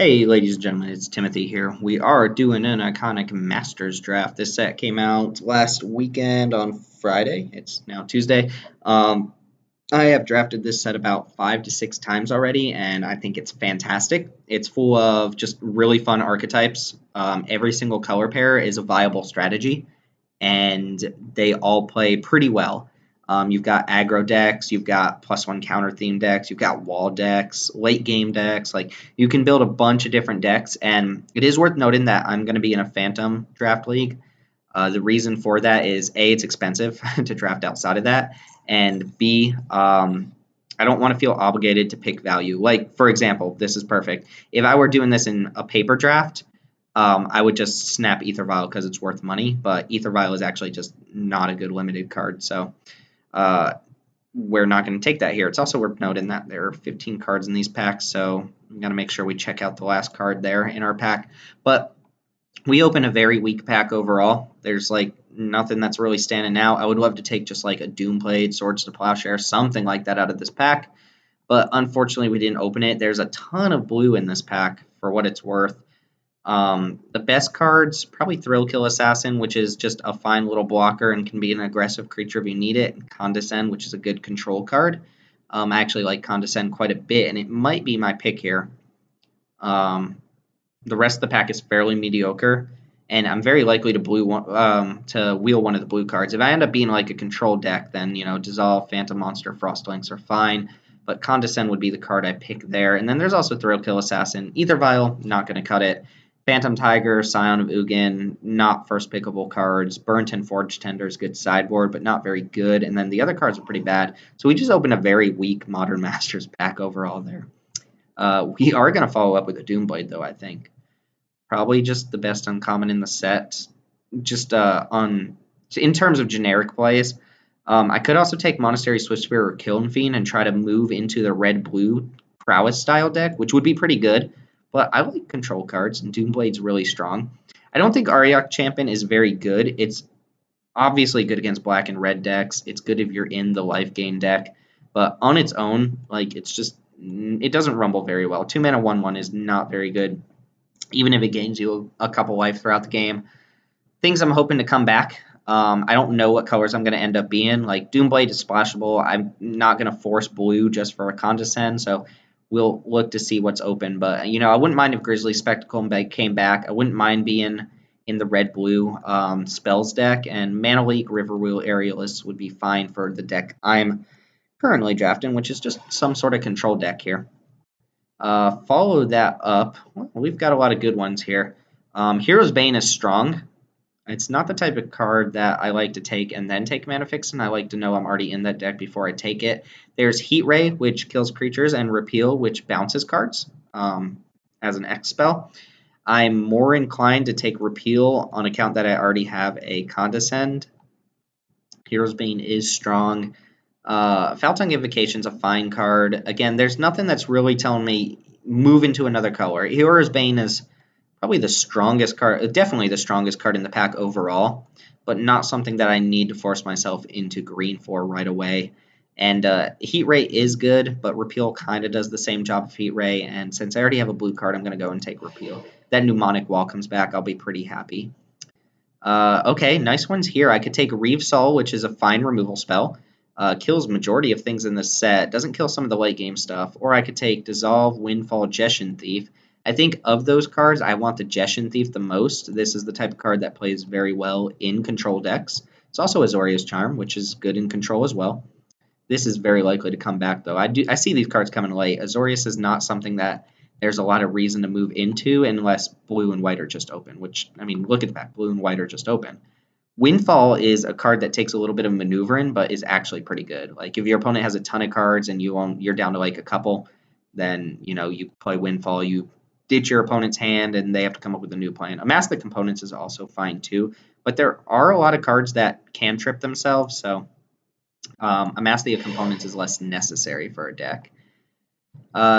Hey, ladies and gentlemen, it's Timothy here. We are doing an iconic Masters draft. This set came out last weekend on Friday. It's now Tuesday. Um, I have drafted this set about 5 to 6 times already, and I think it's fantastic. It's full of just really fun archetypes. Every single color pair is a viable strategy, and they all play pretty well. You've got aggro decks, you've got +1 counter theme decks, you've got wall decks, late game decks. Like you can build a bunch of different decks, and it is worth noting that I'm going to be in a Phantom draft league. The reason for that is A, it's expensive to draft outside of that, and B, I don't want to feel obligated to pick value. Like, for example, this is perfect. If I were doing this in a paper draft, I would just snap Ether Vial because it's worth money, but Ether Vial is actually just not a good limited card, so uh, we're not going to take that here. It's also worth noting that there are 15 cards in these packs, so I'm going to make sure we check out the last card there in our pack. But we open a very weak pack overall. There's like nothing that's really standing out. I would love to take just like a Doomblade, Swords to Plowshare, something like that out of this pack, but unfortunately we didn't open it. There's a ton of blue in this pack for what it's worth. The best cards, probably Thrill Kill Assassin, which is just a fine little blocker and can be an aggressive creature if you need it, and Condescend, which is a good control card. I actually like Condescend quite a bit, and it might be my pick here. The rest of the pack is fairly mediocre, and I'm very likely to wheel one of the blue cards. If I end up being like a control deck, then Dissolve, Phantom Monster, Frostlinks are fine, but Condescend would be the card I pick there. And then there's also Thrill Kill Assassin, Ether Vial, not going to cut it. Phantom Tiger, Scion of Ugin, not first pickable cards. Burnt and Forge Tender is good sideboard, but not very good. And then the other cards are pretty bad. So we just opened a very weak Modern Masters pack overall there. We are going to follow up with a Doomblade, though, I think. Probably just the best uncommon in the set. Just in terms of generic plays. I could also take Monastery Swiftspear or Kiln Fiend and try to move into the red-blue Prowess style deck, which would be pretty good. But I like control cards, and Doomblade's really strong. I don't think Ariok Champion is very good. It's obviously good against black and red decks. It's good if you're in the life gain deck. But on its own, like it doesn't rumble very well. 2-mana 1/1 is not very good, even if it gains you a couple life throughout the game. Things I'm hoping to come back. I don't know what colors I'm going to end up being. Like, Doomblade is splashable. I'm not going to force blue just for a Condescend, so we'll look to see what's open. But, I wouldn't mind if Grizzly Spectacle came back. I wouldn't mind being in the red-blue spells deck, and Mana Leak, Riverwheel, Aerialist would be fine for the deck I'm currently drafting, which is just some sort of control deck here. Follow that up. Well, we've got a lot of good ones here. Hero's Bane is strong. It's not the type of card that I like to take and then take Mana Fixin'. I like to know I'm already in that deck before I take it. There's Heat Ray, which kills creatures, and Repeal, which bounces cards as an X spell. I'm more inclined to take Repeal on account that I already have a Condescend. Hero's Bane is strong. Faltung Invocation is a fine card. Again, there's nothing that's really telling me move into another color. Hero's Bane is probably the strongest card, definitely the strongest card in the pack overall, but not something that I need to force myself into green for right away. And Heat Ray is good, but Repeal kind of does the same job of Heat Ray, and since I already have a blue card, I'm going to go and take Repeal. That Mnemonic Wall comes back, I'll be pretty happy. Okay, nice ones here. I could take Reeve Soul, which is a fine removal spell. Kills majority of things in this set, doesn't kill some of the late game stuff. Or I could take Dissolve, Windfall, Jeshin Thief. I think of those cards, I want the Jeshin Thief the most. This is the type of card that plays very well in control decks. It's also Azorius Charm, which is good in control as well. This is very likely to come back, though. I see these cards coming late. Azorius is not something that there's a lot of reason to move into unless blue and white are just open, which, I mean, look at the back. Blue and white are just open. Windfall is a card that takes a little bit of maneuvering, but is actually pretty good. Like, if your opponent has a ton of cards and you're down to, like, a couple, then, you play Windfall, you ditch your opponent's hand, and they have to come up with a new plan. Amass the Components is also fine, too, but there are a lot of cards that can trip themselves, so Amass the Components is less necessary for a deck.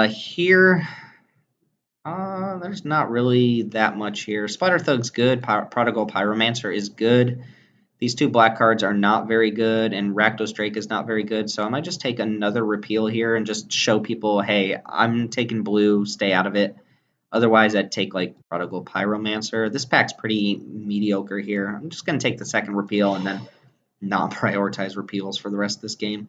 Here, there's not really that much here. Spider Thug's good. Prodigal Pyromancer is good. These two black cards are not very good, and Rakdos Drake is not very good, so I might just take another Repeal here and just show people, hey, I'm taking blue, stay out of it. Otherwise, I'd take like Prodigal Pyromancer. This pack's pretty mediocre here. I'm just going to take the second repeal and then not prioritize repeals for the rest of this game.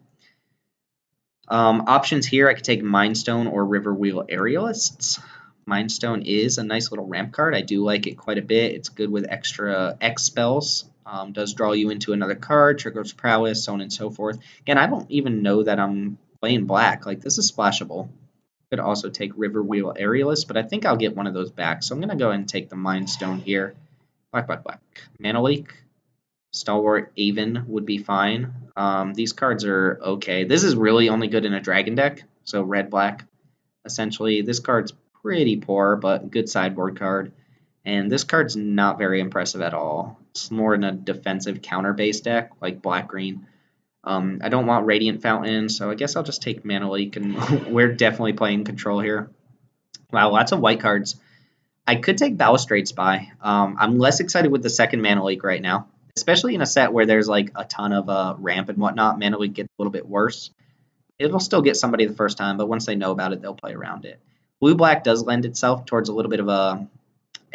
Options here, I could take Mindstone or Riverwheel Aerialists. Mindstone is a nice little ramp card. I do like it quite a bit. It's good with extra X spells. Does draw you into another card, triggers prowess, so on and so forth. Again, I don't even know that I'm playing black. Like, this is splashable. Could also take Riverwheel Aerialist, but I think I'll get one of those back. So I'm going to go ahead and take the Mindstone here. Black, black, black. Mana Leak. Stalwart Avon would be fine. These cards are okay. This is really only good in a dragon deck, so red-black. Essentially, this card's pretty poor, but good sideboard card. And this card's not very impressive at all. It's more in a defensive counter-based deck, like black-green. I don't want Radiant Fountain, so I guess I'll just take Mana Leak, and we're definitely playing control here. Wow, lots of white cards. I could take Balustrade Spy. I'm less excited with the second Mana Leak right now, especially in a set where there's like a ton of ramp and whatnot. Mana Leak gets a little bit worse. It'll still get somebody the first time, but once they know about it, they'll play around it. Blue-black does lend itself towards a little bit of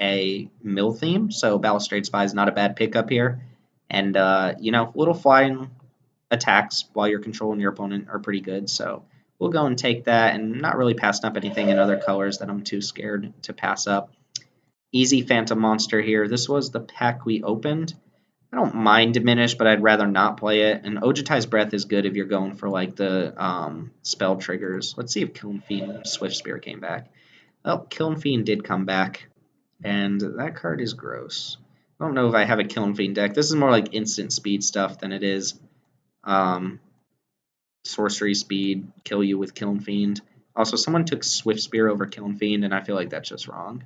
a mill theme, so Balustrade Spy is not a bad pickup here. And, you know, little flying attacks while you're controlling your opponent are pretty good, so we'll go and take that and not really passing up anything in other colors that I'm too scared to pass up. Easy Phantom Monster here. This was the pack we opened. I don't mind Diminish, but I'd rather not play it. And Ojutai's Breath is good if you're going for like the spell triggers. Let's see if Kiln Fiend Swift Spear came back. Well, Kiln Fiend did come back, and that card is gross. I don't know if I have a Kiln Fiend deck. This is more like instant speed stuff than it is sorcery speed, kill you with Kiln Fiend. Also, someone took Swift Spear over Kiln Fiend, and I feel like that's just wrong.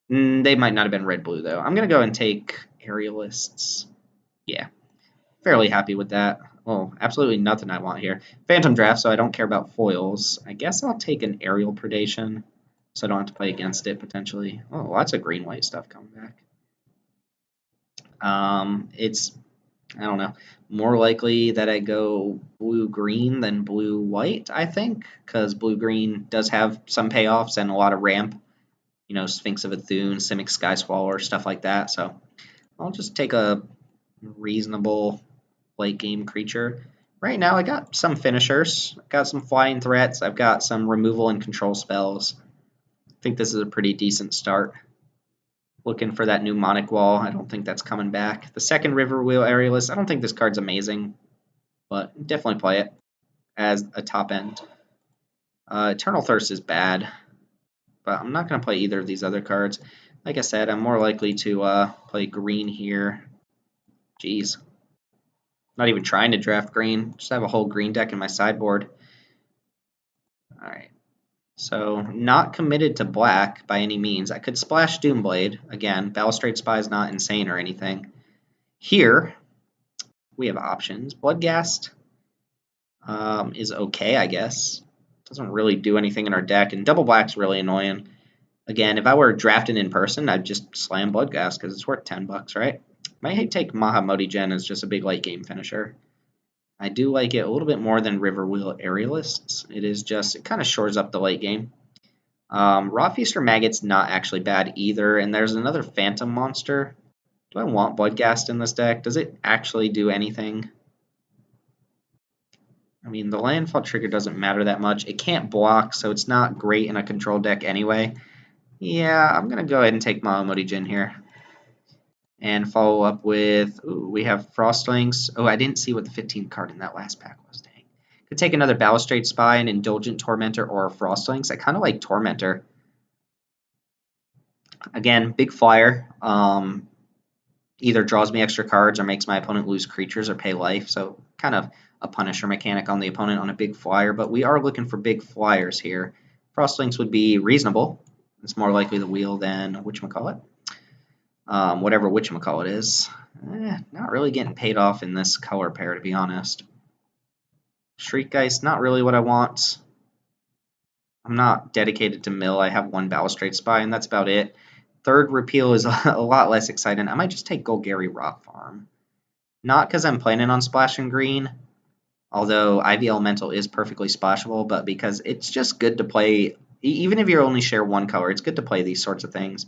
They might not have been red-blue, though. I'm going to go and take Aerialists. Yeah, fairly happy with that. Well, absolutely nothing I want here. Phantom Draft, so I don't care about foils. I guess I'll take an Aerial Predation, so I don't have to play against it, potentially. Oh, lots of green-white stuff coming back. It's, I don't know, more likely that I go blue-green than blue-white, I think, because blue-green does have some payoffs and a lot of ramp. You know, Sphinx of Athune, Simic Sky Swallower, stuff like that. So I'll just take a reasonable late game creature. Right now I got some finishers, I've got some flying threats, I've got some removal and control spells. I think this is a pretty decent start. Looking for that mnemonic wall. I don't think that's coming back. The second Riverwheel Aerialist, I don't think this card's amazing, but definitely play it as a top end. Eternal Thirst is bad, but I'm not going to play either of these other cards. Like I said, I'm more likely to play green here. Jeez. Not even trying to draft green. Just have a whole green deck in my sideboard. Alright. So, not committed to black by any means. I could splash Doomblade. Again, Balustrade Spy is not insane or anything. Here, we have options. Bloodghast is okay, I guess. Doesn't really do anything in our deck, and double black's really annoying. Again, if I were drafting in person, I'd just slam Bloodghast because it's worth $10, right? Might take Mahamoti-Gen as just a big late game finisher. I do like it a little bit more than Riverwheel Aerialists. It kind of shores up the late game. Raw Feaster Maggot's not actually bad either, and there's another Phantom Monster. Do I want Bloodghast in this deck? Does it actually do anything? I mean, the landfall trigger doesn't matter that much. It can't block, so it's not great in a control deck anyway. Yeah, I'm going to go ahead and take Mahamoti-Gen here. And follow up with, ooh, we have Frostlings. Oh, I didn't see what the 15th card in that last pack was. Dang. Could take another Balustrade Spy, an Indulgent Tormentor, or a Frostlings. I kind of like Tormentor. Again, big flyer. Either draws me extra cards or makes my opponent lose creatures or pay life. So kind of a Punisher mechanic on the opponent on a big flyer. But we are looking for big flyers here. Frostlings would be reasonable. It's more likely the wheel than whatchamacallit. Whatever whatchamacallit is. Not really getting paid off in this color pair, to be honest. Shriekgeist, not really what I want. I'm not dedicated to mill. I have one Balustrade Spy, and that's about it. Third repeal is a lot less exciting. I might just take Golgari Rock Farm. Not because I'm planning on splashing green, although Ivy Elemental is perfectly splashable, but because it's just good to play even if you only share one color, it's good to play these sorts of things.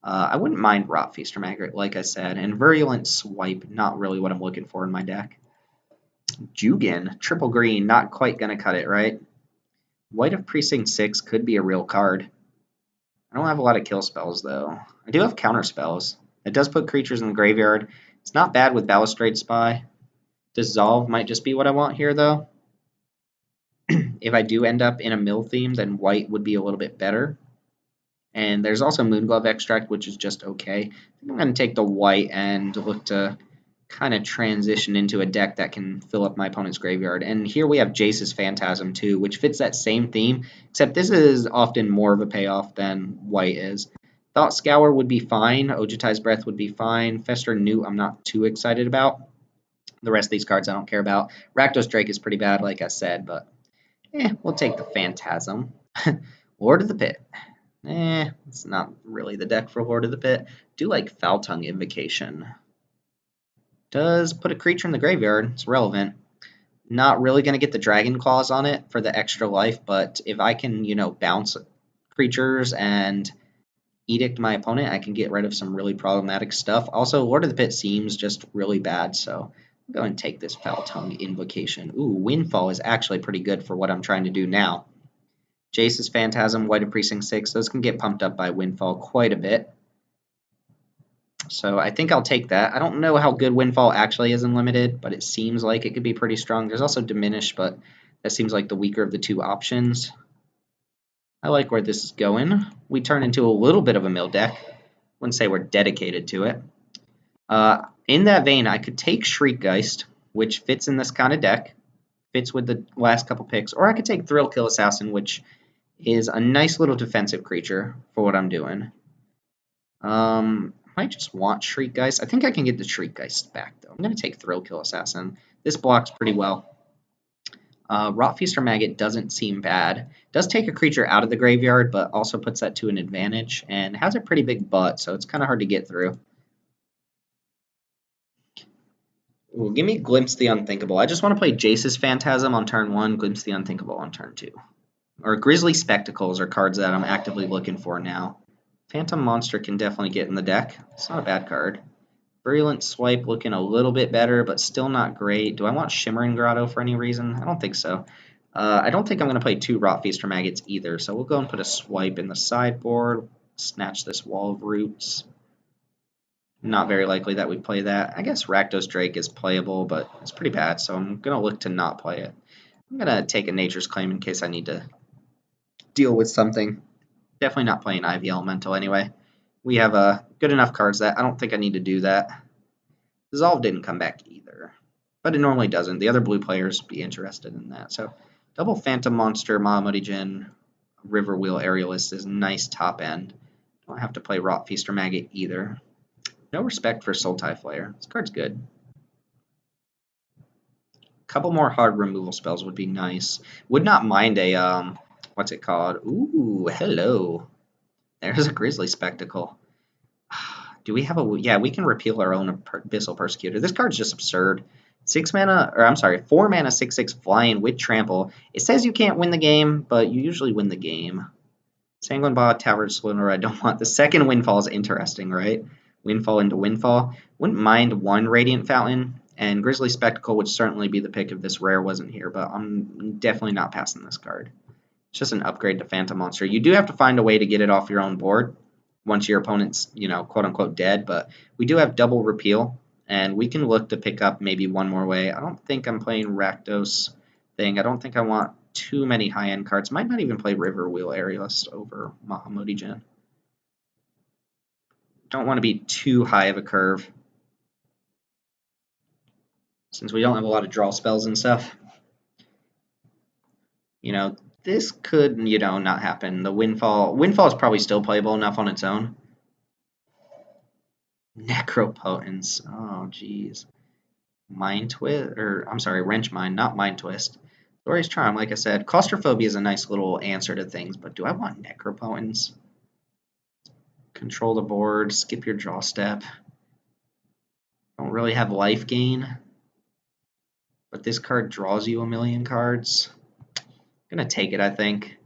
I wouldn't mind Rot Feast or Maggot, like I said, and Virulent Swipe, not really what I'm looking for in my deck. Jugan, triple green, not quite going to cut it, right? White of Precinct 6 could be a real card. I don't have a lot of kill spells, though. I do have counter spells. It does put creatures in the graveyard. It's not bad with Balustrade Spy. Dissolve might just be what I want here, though. If I do end up in a mill theme, then white would be a little bit better. And there's also Moonglove Extract, which is just okay. I think I'm going to take the white and look to kind of transition into a deck that can fill up my opponent's graveyard. And here we have Jace's Phantasm too, which fits that same theme, except this is often more of a payoff than white is. Thought Scour would be fine. Ojutai's Breath would be fine. Fester Newt I'm not too excited about. The rest of these cards I don't care about. Rakdos Drake is pretty bad, like I said, but we'll take the Phantasm. Lord of the Pit. It's not really the deck for Lord of the Pit. Do like Foul Tongue Invocation. Does put a creature in the graveyard. It's relevant. Not really going to get the Dragon Claws on it for the extra life, but if I can, bounce creatures and edict my opponent, I can get rid of some really problematic stuff. Also, Lord of the Pit seems just really bad, so I'll go and take this Foul Tongue Invocation. Ooh, Windfall is actually pretty good for what I'm trying to do now. Jace's Phantasm, White of Precinct 6, those can get pumped up by Windfall quite a bit. So I think I'll take that. I don't know how good Windfall actually is in Limited, but it seems like it could be pretty strong. There's also Diminish, but that seems like the weaker of the two options. I like where this is going. We turn into a little bit of a mill deck. Wouldn't say we're dedicated to it. In that vein, I could take Shriekgeist, which fits in this kind of deck, fits with the last couple picks, or I could take Thrill Kill Assassin, which is a nice little defensive creature for what I'm doing. I just want Shriekgeist. I think I can get the Shriekgeist back, though. I'm going to take Thrill Kill Assassin. This blocks pretty well. Rot Feast or Maggot doesn't seem bad. Does take a creature out of the graveyard, but also puts that to an advantage, and has a pretty big butt, so it's kind of hard to get through. Ooh, give me Glimpse the Unthinkable. I just want to play Jace's Phantasm on turn 1, Glimpse the Unthinkable on turn 2. Or Grisly Spectacles are cards that I'm actively looking for now. Phantom Monster can definitely get in the deck. It's not a bad card. Virulent Swipe looking a little bit better, but still not great. Do I want Shimmering Grotto for any reason? I don't think so. I don't think I'm going to play 2 Rot Feast or Maggots either, so we'll go and put a Swipe in the sideboard. Snatch this Wall of Roots. Not very likely that we play that. I guess Rakdos Drake is playable, but it's pretty bad, so I'm going to look to not play it. I'm going to take a Nature's Claim in case I need to deal with something. Definitely not playing Ivy Elemental anyway. We have good enough cards that I don't think I need to do that. Dissolve didn't come back either, but it normally doesn't. The other blue players be interested in that. So double Phantom Monster, Mahamudi Jin, Riverwheel Aerialist is nice top end. Don't have to play Rot Feast or Maggot either. No respect for Sultai Flare. This card's good. A couple more hard removal spells would be nice. Would not mind a, what's it called? Ooh, hello. There's a Grisly Spectacle. Do we have a... Yeah, we can repeal our own Abyssal Persecutor. This card's just absurd. 4 mana, 6/6 flying with trample. It says you can't win the game, but you usually win the game. Sanguine Ba, Tavern Splinter, I don't want. The second Windfall is interesting, right? Windfall into Windfall. Wouldn't mind 1 Radiant Fountain, and Grisly Spectacle would certainly be the pick if this rare wasn't here, but I'm definitely not passing this card. It's just an upgrade to Phantom Monster. You do have to find a way to get it off your own board once your opponent's, quote-unquote dead, but we do have double repeal, and we can look to pick up maybe one more way. I don't think I'm playing Rakdos thing. I don't think I want too many high-end cards. Might not even play Riverwheel Aerialist over Mahamudi Jin. Don't want to be too high of a curve, since we don't have a lot of draw spells and stuff. This could, not happen. The Windfall is probably still playable enough on its own. Necropotence. Oh, jeez. Mind Twist, Wrench Mind, not Mind Twist. Glorious Charm, like I said. Claustrophobia is a nice little answer to things, but do I want Necropotence? Control the board, skip your draw step. Don't really have life gain, but this card draws you a million cards. I'm gonna take it, I think.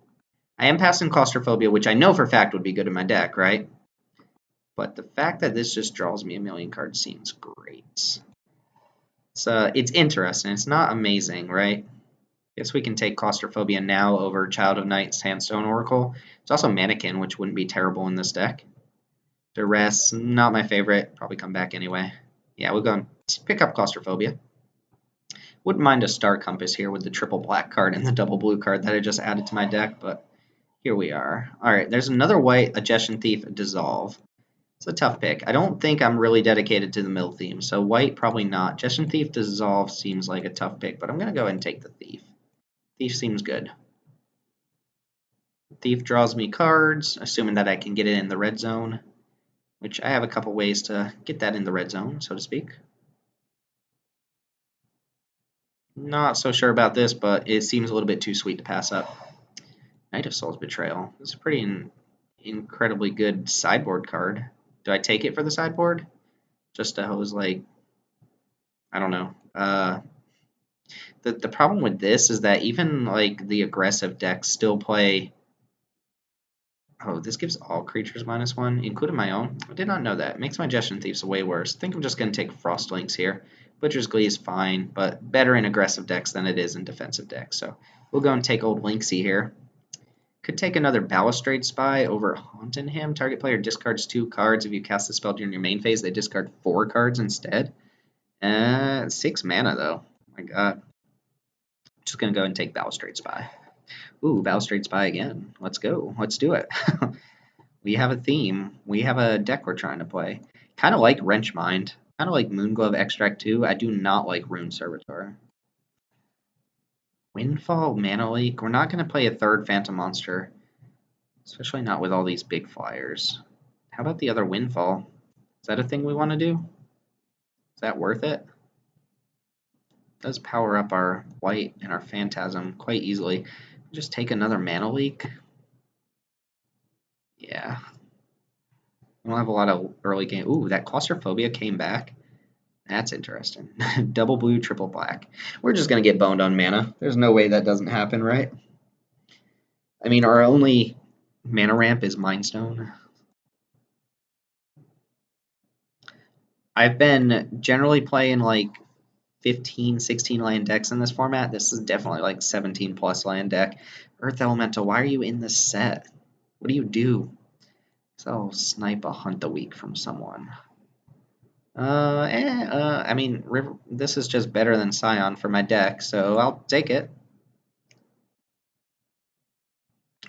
I am passing Claustrophobia, which I know for a fact would be good in my deck, right? But the fact that this just draws me a million cards seems great. It's interesting. It's not amazing, right? Guess we can take Claustrophobia now over Child of Night, Sandstone Oracle. It's also Mannequin, which wouldn't be terrible in this deck. Duress, not my favorite. Probably come back anyway. Yeah, we'll go and pick up Claustrophobia. Wouldn't mind a Star Compass here with the triple black card and the double blue card that I just added to my deck, but here we are. Alright, there's another white, a Gestion Thief, a Dissolve. It's a tough pick. I don't think I'm really dedicated to the mill theme, so white, probably not. Gestion Thief, Dissolve seems like a tough pick, but I'm going to go ahead and take the Thief. Thief seems good. Thief draws me cards, assuming that I can get it in the red zone, which I have a couple ways to get that in the red zone, so to speak. Not so sure about this, but it seems a little bit too sweet to pass up. Knight of Soul's Betrayal. This is a pretty incredibly good sideboard card. Do I take it for the sideboard? Just to hose, like, I don't know. The problem with this is that even like the aggressive decks still play. Oh, this gives all creatures -1, including my own. I did not know that. It makes my Gestion Thieves way worse. I think I'm just going to take Frostlinks here. Butcher's Glee is fine, but better in aggressive decks than it is in defensive decks. So we'll go and take old Linksy here. Could take another Balustrade Spy over Haunting Him. Target player discards 2 cards. If you cast the spell during your main phase, they discard 4 cards instead. 6 mana, though. Oh my god. Just going to go and take Balustrade Spy. Ooh, Balustrade Spy again. Let's go. Let's do it. We have a theme. We have a deck we're trying to play. Kind of like Wrenchmind. Kind of like Moonglove Extract 2. I do not like Rune Servitor. Windfall, Mana Leak. We're not going to play a third Phantom Monster. Especially not with all these big flyers. How about the other Windfall? Is that a thing we want to do? Is that worth it? It does power up our white and our Phantasm quite easily. Just take another Mana Leak. Yeah. We don't have a lot of early game. Ooh, that Claustrophobia came back. That's interesting. Double blue, triple black. We're just going to get boned on mana. There's no way that doesn't happen, right? I mean, our only mana ramp is Mind Stone. I've been generally playing like 15, 16 land decks in this format. This is definitely like 17 plus land deck. Earth Elemental, why are you in this set? What do you do? So I'll snipe a Hunt a week from someone. I mean, this is just better than Scion for my deck, so I'll take it.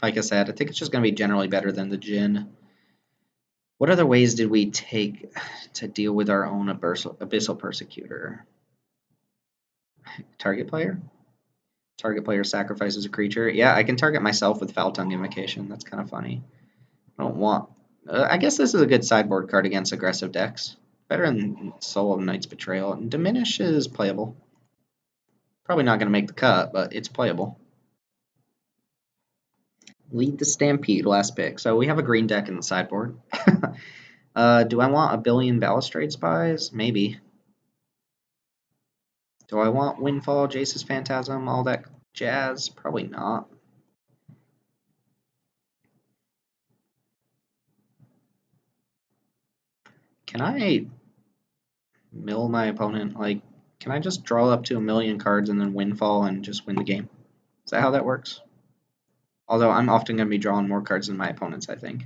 Like I said, I think it's just going to be generally better than the Djinn. What other ways did we take to deal with our own Abyssal Persecutor? Target player? Target player sacrifices a creature. Yeah, I can target myself with Foul Tongue Invocation. That's kind of funny. I don't want... I guess this is a good sideboard card against aggressive decks. Better than Soul of Knight's Betrayal. And Diminish is playable. Probably not going to make the cut, but it's playable. Lead the Stampede, last pick. So we have a green deck in the sideboard. Do I want a billion Balustrade Spies? Maybe. Do I want Windfall, Jace's Phantasm, all that jazz? Probably not. Can I mill my opponent? Like, can I just draw up to 1,000,000 cards and then Windfall and just win the game? Is that how that works? Although I'm often going to be drawing more cards than my opponents, I think.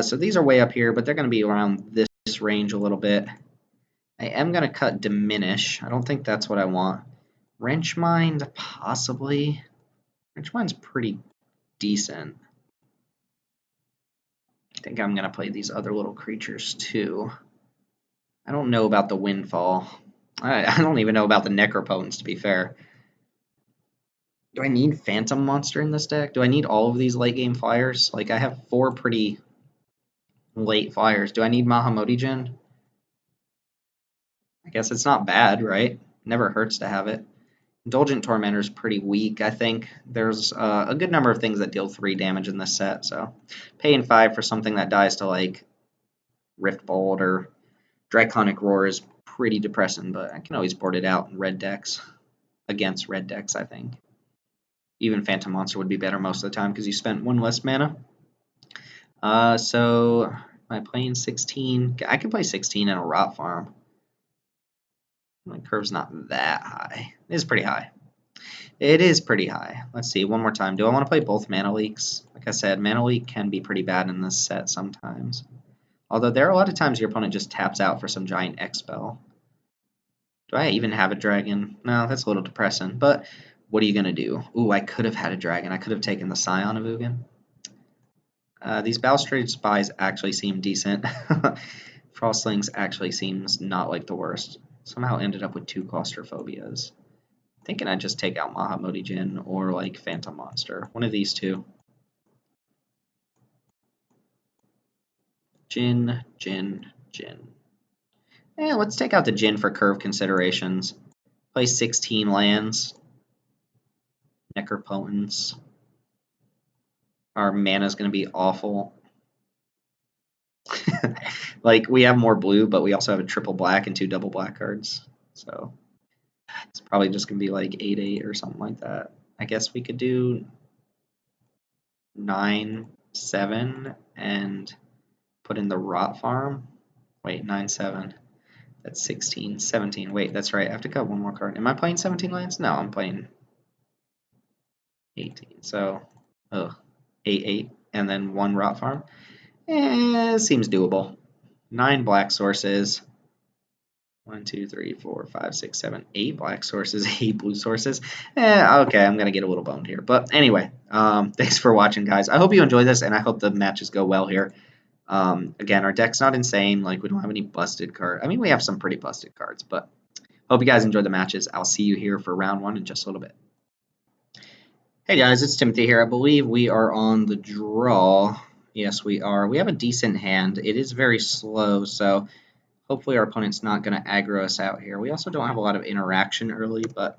So these are way up here, but they're going to be around this range a little bit. I am going to cut Diminish. I don't think that's what I want. Wrenchmind, possibly. Wrenchmind's pretty decent. I think I'm going to play these other little creatures too. I don't know about the Windfall. I don't even know about the Necropotence, to be fair. Do I need Phantom Monster in this deck? Do I need all of these late game flyers? Like, I have 4 pretty late flyers. Do I need Mahamoti Djinn? I guess it's not bad, right? Never hurts to have it. Indulgent Tormentor is pretty weak, I think. There's a good number of things that deal 3 damage in this set, so paying 5 for something that dies to, like, Rift Bolt or Draconic Roar is pretty depressing, but I can always board it out in red decks. Against red decks, I think. Even Phantom Monster would be better most of the time because you spent one less mana. So am I playing 16? I can play 16 in a Rot Farm. My curve's not that high. It is pretty high. It is pretty high. Let's see, one more time. Do I want to play both Mana Leaks? Like I said, Mana Leak can be pretty bad in this set sometimes. Although there are a lot of times your opponent just taps out for some giant X-Spell. Do I even have a dragon? No, that's a little depressing. But what are you going to do? Ooh, I could have had a dragon. I could have taken the Scion of Ugin. These Balustrade Spies actually seem decent. Frostlings actually seems not like the worst. Somehow ended up with 2 Claustrophobias. Thinking I'd just take out Mahamoti Jin or like Phantom Monster. One of these two. Jin, Jin, Jin. Yeah, let's take out the Jin for curve considerations. Play 16 lands. Necropotence. Our mana's going to be awful. Like, we have more blue, but we also have a triple black and 2 double black cards. So, it's probably just going to be like 8-8 or something like that. I guess we could do 9-7 and put in the Rot Farm. Wait, 9-7. That's 16, 17. Wait, that's right. I have to cut one more card. Am I playing 17 lands? No, I'm playing 18. So, 8-8 and then 1 Rot Farm. Seems doable. 9 black sources. 1, 2, 3, 4, 5, 6, 7, 8 black sources, 8 blue sources. Okay, I'm going to get a little boned here. But anyway, thanks for watching, guys. I hope you enjoy this, and I hope the matches go well here. Again, our deck's not insane. Like, we don't have any busted cards. I mean, we have some pretty busted cards, but hope you guys enjoy the matches. I'll see you here for round 1 in just a little bit. Hey, guys, it's Timothy here. I believe we are on the draw. Yes, we are. We have a decent hand. It is very slow, so hopefully our opponent's not going to aggro us out here. We also don't have a lot of interaction early, but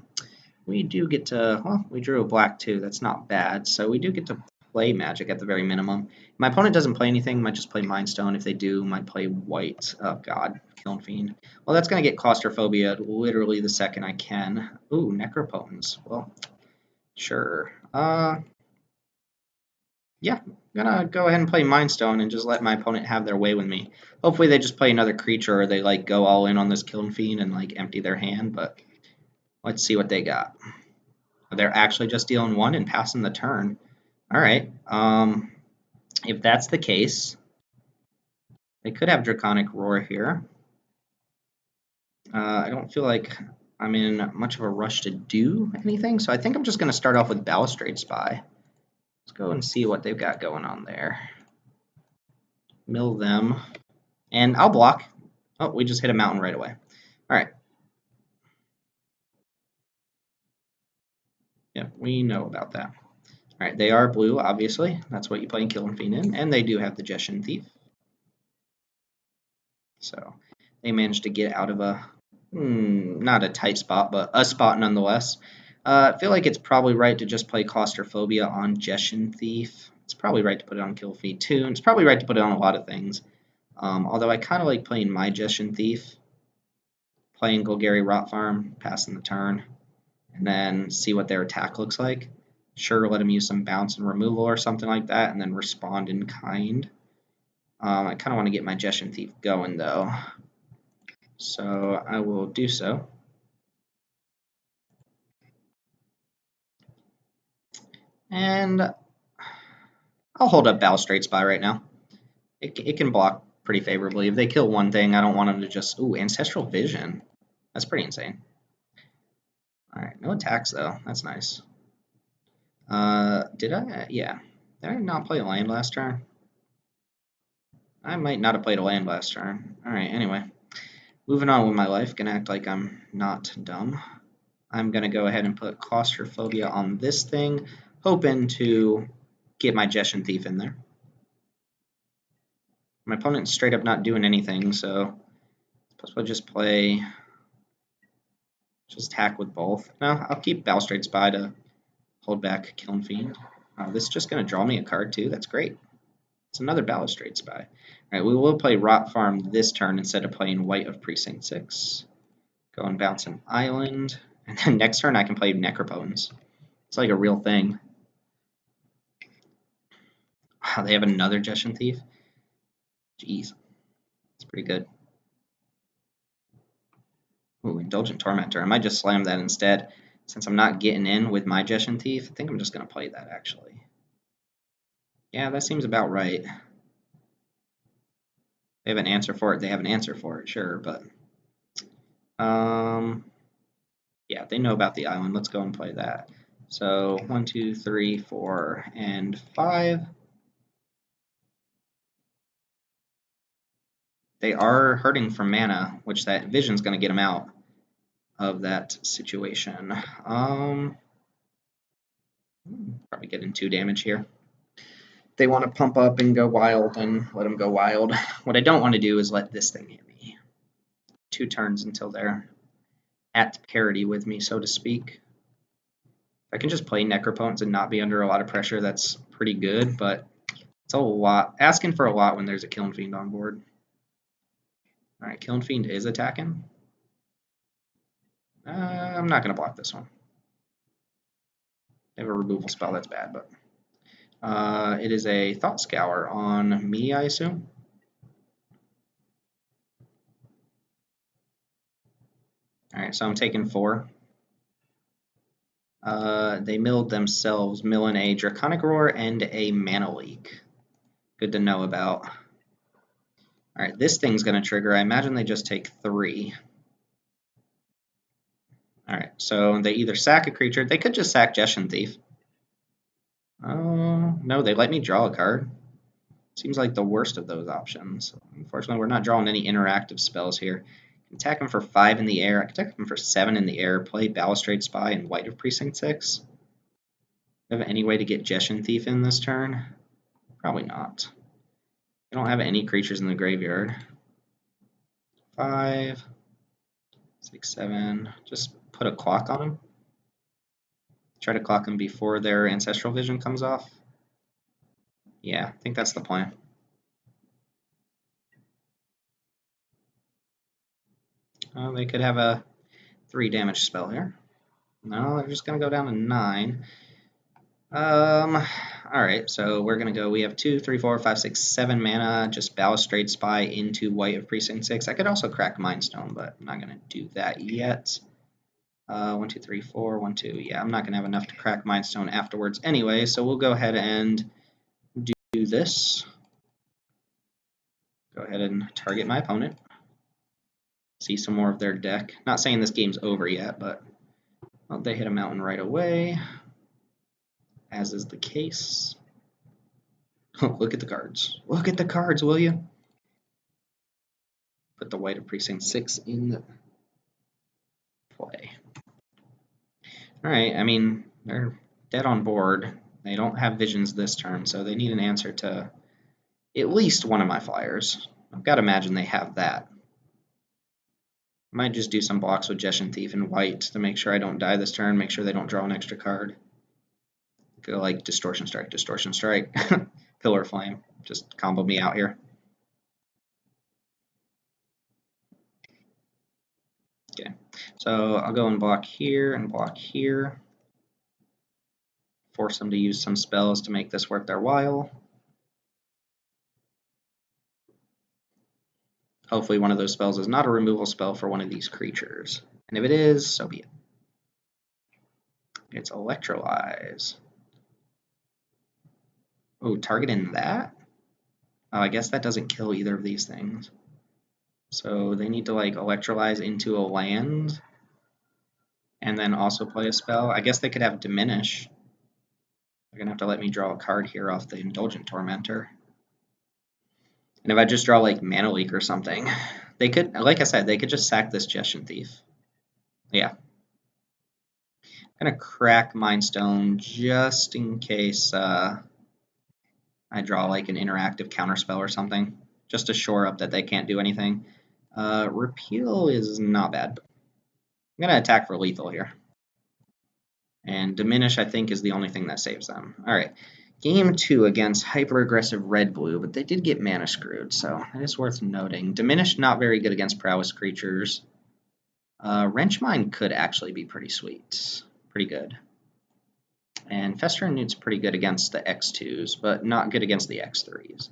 we do get to, well, we drew a black too. That's not bad. So we do get to play Magic at the very minimum. If my opponent doesn't play anything, might just play Mind Stone. If they do, might play white. Oh, God. Kiln Fiend. Well, that's going to get Claustrophobia literally the second I can. Ooh, Necropotence. Well, sure. Yeah, I'm gonna go ahead and play Mind Stone and just let my opponent have their way with me. Hopefully they just play another creature or they like go all in on this Kiln Fiend and like empty their hand, but let's see what they got. They're actually just dealing 1 and passing the turn. Alright. If that's the case, they could have Draconic Roar here. I don't feel like I'm in much of a rush to do anything, so I think I'm just gonna start off with Balustrade Spy. Let's go and see what they've got going on there. Mill them. And I'll block. Oh, we just hit a mountain right away. All right. Yeah, we know about that. All right, they are blue, obviously. That's what you play Kiln Fiend in. And they do have the Jeshin Thief. So they managed to get out of a, not a tight spot, but a spot nonetheless. I feel like it's probably right to just play Claustrophobia on Jeshin Thief. It's probably right to put it on Kiln Fiend too. And it's probably right to put it on a lot of things. Although I kind of like playing my Jeshin Thief. Playing Golgari Rot Farm, passing the turn, and then see what their attack looks like. Sure, let them use some bounce and removal or something like that, and then respond in kind. I kind of want to get my Jeshin Thief going, though. So I will do so. And I'll hold up Balustrade Spy right now. It can block pretty favorably. If they kill one thing, I don't want them to just... Ooh, Ancestral Vision. That's pretty insane. Alright, no attacks, though. That's nice. Did I? Yeah. Did I not play a land last turn? I might not have played a land last turn. Alright, anyway. Moving on with my life. Gonna act like I'm not dumb. I'm gonna go ahead and put Claustrophobia on this thing, hoping to get my Jeshin Thief in there. My opponent's straight up not doing anything, so I'll just play... Just attack with both. No, I'll keep Balustrade Spy to hold back Kiln Fiend. This is just going to draw me a card too. That's great. It's another Balustrade Spy. All right, we will play Rot Farm this turn instead of playing White of Precinct 6. Go and bounce an island. And then next turn I can play Necropotence. It's like a real thing. Wow, they have another Gestion Thief. Jeez, it's pretty good. Ooh, Indulgent Tormentor. I might just slam that instead. Since I'm not getting in with my Gestion Thief, I think I'm just going to play that, actually. Yeah, that seems about right. They have an answer for it. They have an answer for it, sure, but... yeah, they know about the island. Let's go and play that. So 1, 2, 3, 4, and 5. They are hurting for mana, which that vision's going to get them out of that situation. Probably getting 2 damage here. They want to pump up and go wild, and let them go wild. What I don't want to do is let this thing hit me. 2 turns until they're at parity with me, so to speak. I can just play Necropotence and not be under a lot of pressure. That's pretty good, but it's a lot. Asking for a lot when there's a Kiln Fiend on board. All right, Kiln Fiend is attacking. I'm not going to block this one. They have a removal spell. That's bad, but it is a Thought Scour on me, I assume. All right, so I'm taking 4. They milled themselves, milling a Draconic Roar and a Mana Leak. Good to know about. All right, this thing's going to trigger. I imagine they just take 3. All right, so they either sack a creature. They could just sack Gestion Thief. No, they let me draw a card. Seems like the worst of those options. Unfortunately, we're not drawing any interactive spells here. I can attack him for 5 in the air. I can attack him for 7 in the air. Play Balustrade Spy and White of Precinct 6. Do I have any way to get Gestion Thief in this turn? Probably not. I don't have any creatures in the graveyard. 5, 6, 7. Just put a clock on him. Try to clock him before their Ancestral Vision comes off. Yeah, I think that's the plan. They could have a 3 damage spell here. No, they're just going to go down to 9. Alright, so we're going to go, we have 2, 3, 4, 5, 6, 7 mana, just Balustrade Spy into White of Precinct 6. I could also crack Mind Stone, but I'm not going to do that yet. 1, 2, 3, 4, 1, 2. Yeah, I'm not going to have enough to crack Mind Stone afterwards anyway, so we'll go ahead and do this. Go ahead and target my opponent. See some more of their deck. Not saying this game's over yet, but well, they hit a mountain right away, as is the case. Oh, look at the cards. Look at the cards, will you? Put the White of Precinct 6 in play. Alright, I mean, they're dead on board. They don't have visions this turn, so they need an answer to at least one of my flyers. I've got to imagine they have that. I might just do some blocks with Gestion Thief and White to make sure I don't die this turn, make sure they don't draw an extra card. Go like Distortion Strike, Pillar of Flame. Just combo me out here. Okay, so I'll go and block here and block here. Force them to use some spells to make this worth their while. Hopefully one of those spells is not a removal spell for one of these creatures. And if it is, so be it. It's Electrolyze. Oh, targeting that? Oh, I guess that doesn't kill either of these things. So they need to like Electrolyze into a land and then also play a spell. I guess they could have Diminish. They're going to have to let me draw a card here off the Indulgent Tormentor. And if I just draw like Mana Leak or something, they could, like I said, they could just sack this Gestion Thief. Yeah. I'm going to crack Mind Stone just in case I draw like an interactive counterspell or something, just to shore up that they can't do anything. Repeal is not bad. I'm going to attack for lethal here. And Diminish, I think, is the only thing that saves them. All right. Game 2 against hyper-aggressive red-blue, but they did get mana screwed, so that is worth noting. Diminish, not very good against prowess creatures. Wrench Mine could actually be pretty sweet. Pretty good. And Fester and Newt's pretty good against the X2s, but not good against the X3s.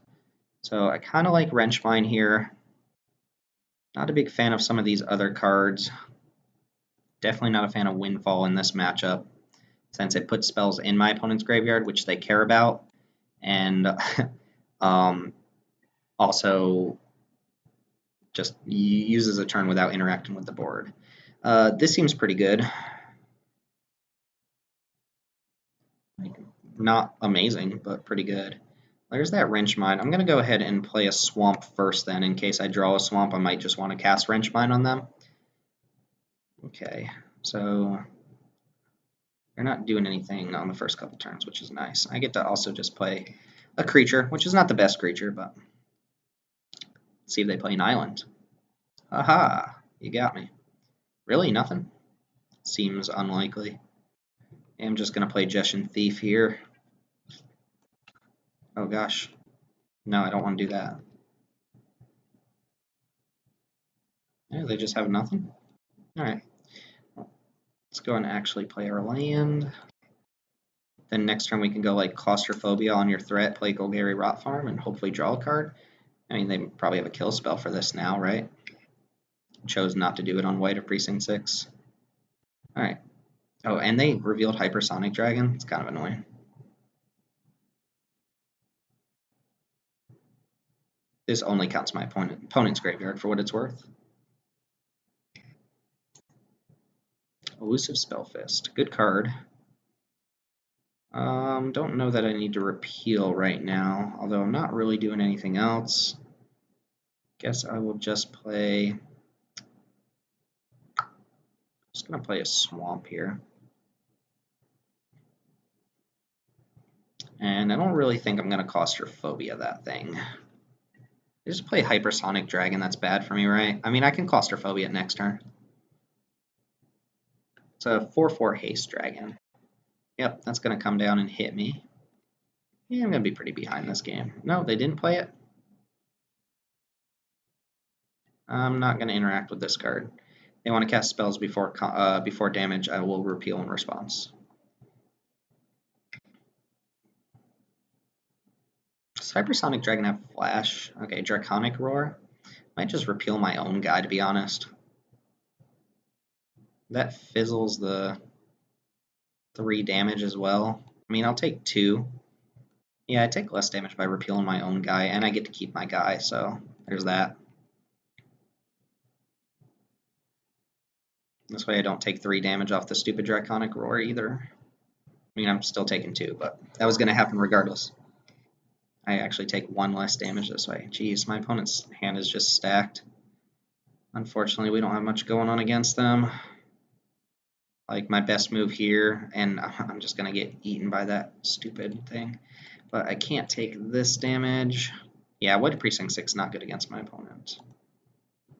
So I kind of like Wrench Mine here. Not a big fan of some of these other cards. Definitely not a fan of Windfall in this matchup, since it puts spells in my opponent's graveyard, which they care about, and also just uses a turn without interacting with the board. This seems pretty good. Not amazing, but pretty good. There's that Wrench Mine. I'm going to go ahead and play a Swamp first then. In case I draw a Swamp, I might just want to cast Wrench Mine on them. Okay, so they're not doing anything on the first couple turns, which is nice. I get to also just play a creature, which is not the best creature, but let's see if they play an island. Aha, you got me. Really, nothing? Seems unlikely. I'm just going to play Jeshin Thief here. Oh gosh. No, I don't want to do that. Yeah, they just have nothing? Alright. Let's go and actually play our land. Then next turn we can go like Claustrophobia on your threat, play Golgari Rot Farm, and hopefully draw a card. I mean, they probably have a kill spell for this now, right? Chose not to do it on white of Precinct 6. Alright. Oh, and they revealed Hypersonic Dragon. It's kind of annoying. This only counts my opponent's graveyard for what it's worth. Elusive Spellfist. Good card. Don't know that I need to repeal right now, although I'm not really doing anything else. Guess I will just play... Just going to play a Swamp here. And I don't really think I'm going to Claustrophobia that thing. Just play Hypersonic Dragon, that's bad for me, right? I mean, I can Claustrophobia next turn. It's a 4/4 Haste Dragon. Yep, that's going to come down and hit me. Yeah, I'm going to be pretty behind this game. No, they didn't play it. I'm not going to interact with this card. They want to cast spells before damage. I will repeal in response. Does Hypersonic Dragon have Flash? Okay, Draconic Roar. Might just repeal my own guy, to be honest. That fizzles the 3 damage as well. I mean, I'll take 2. Yeah, I take less damage by repealing my own guy, and I get to keep my guy, so there's that. This way I don't take 3 damage off the stupid Draconic Roar either. I mean, I'm still taking 2, but that was going to happen regardless. I actually take 1 less damage this way. Jeez, my opponent's hand is just stacked. Unfortunately, we don't have much going on against them. Like, my best move here, and I'm just going to get eaten by that stupid thing. But I can't take this damage. Yeah, White Precinct 6 not good against my opponent.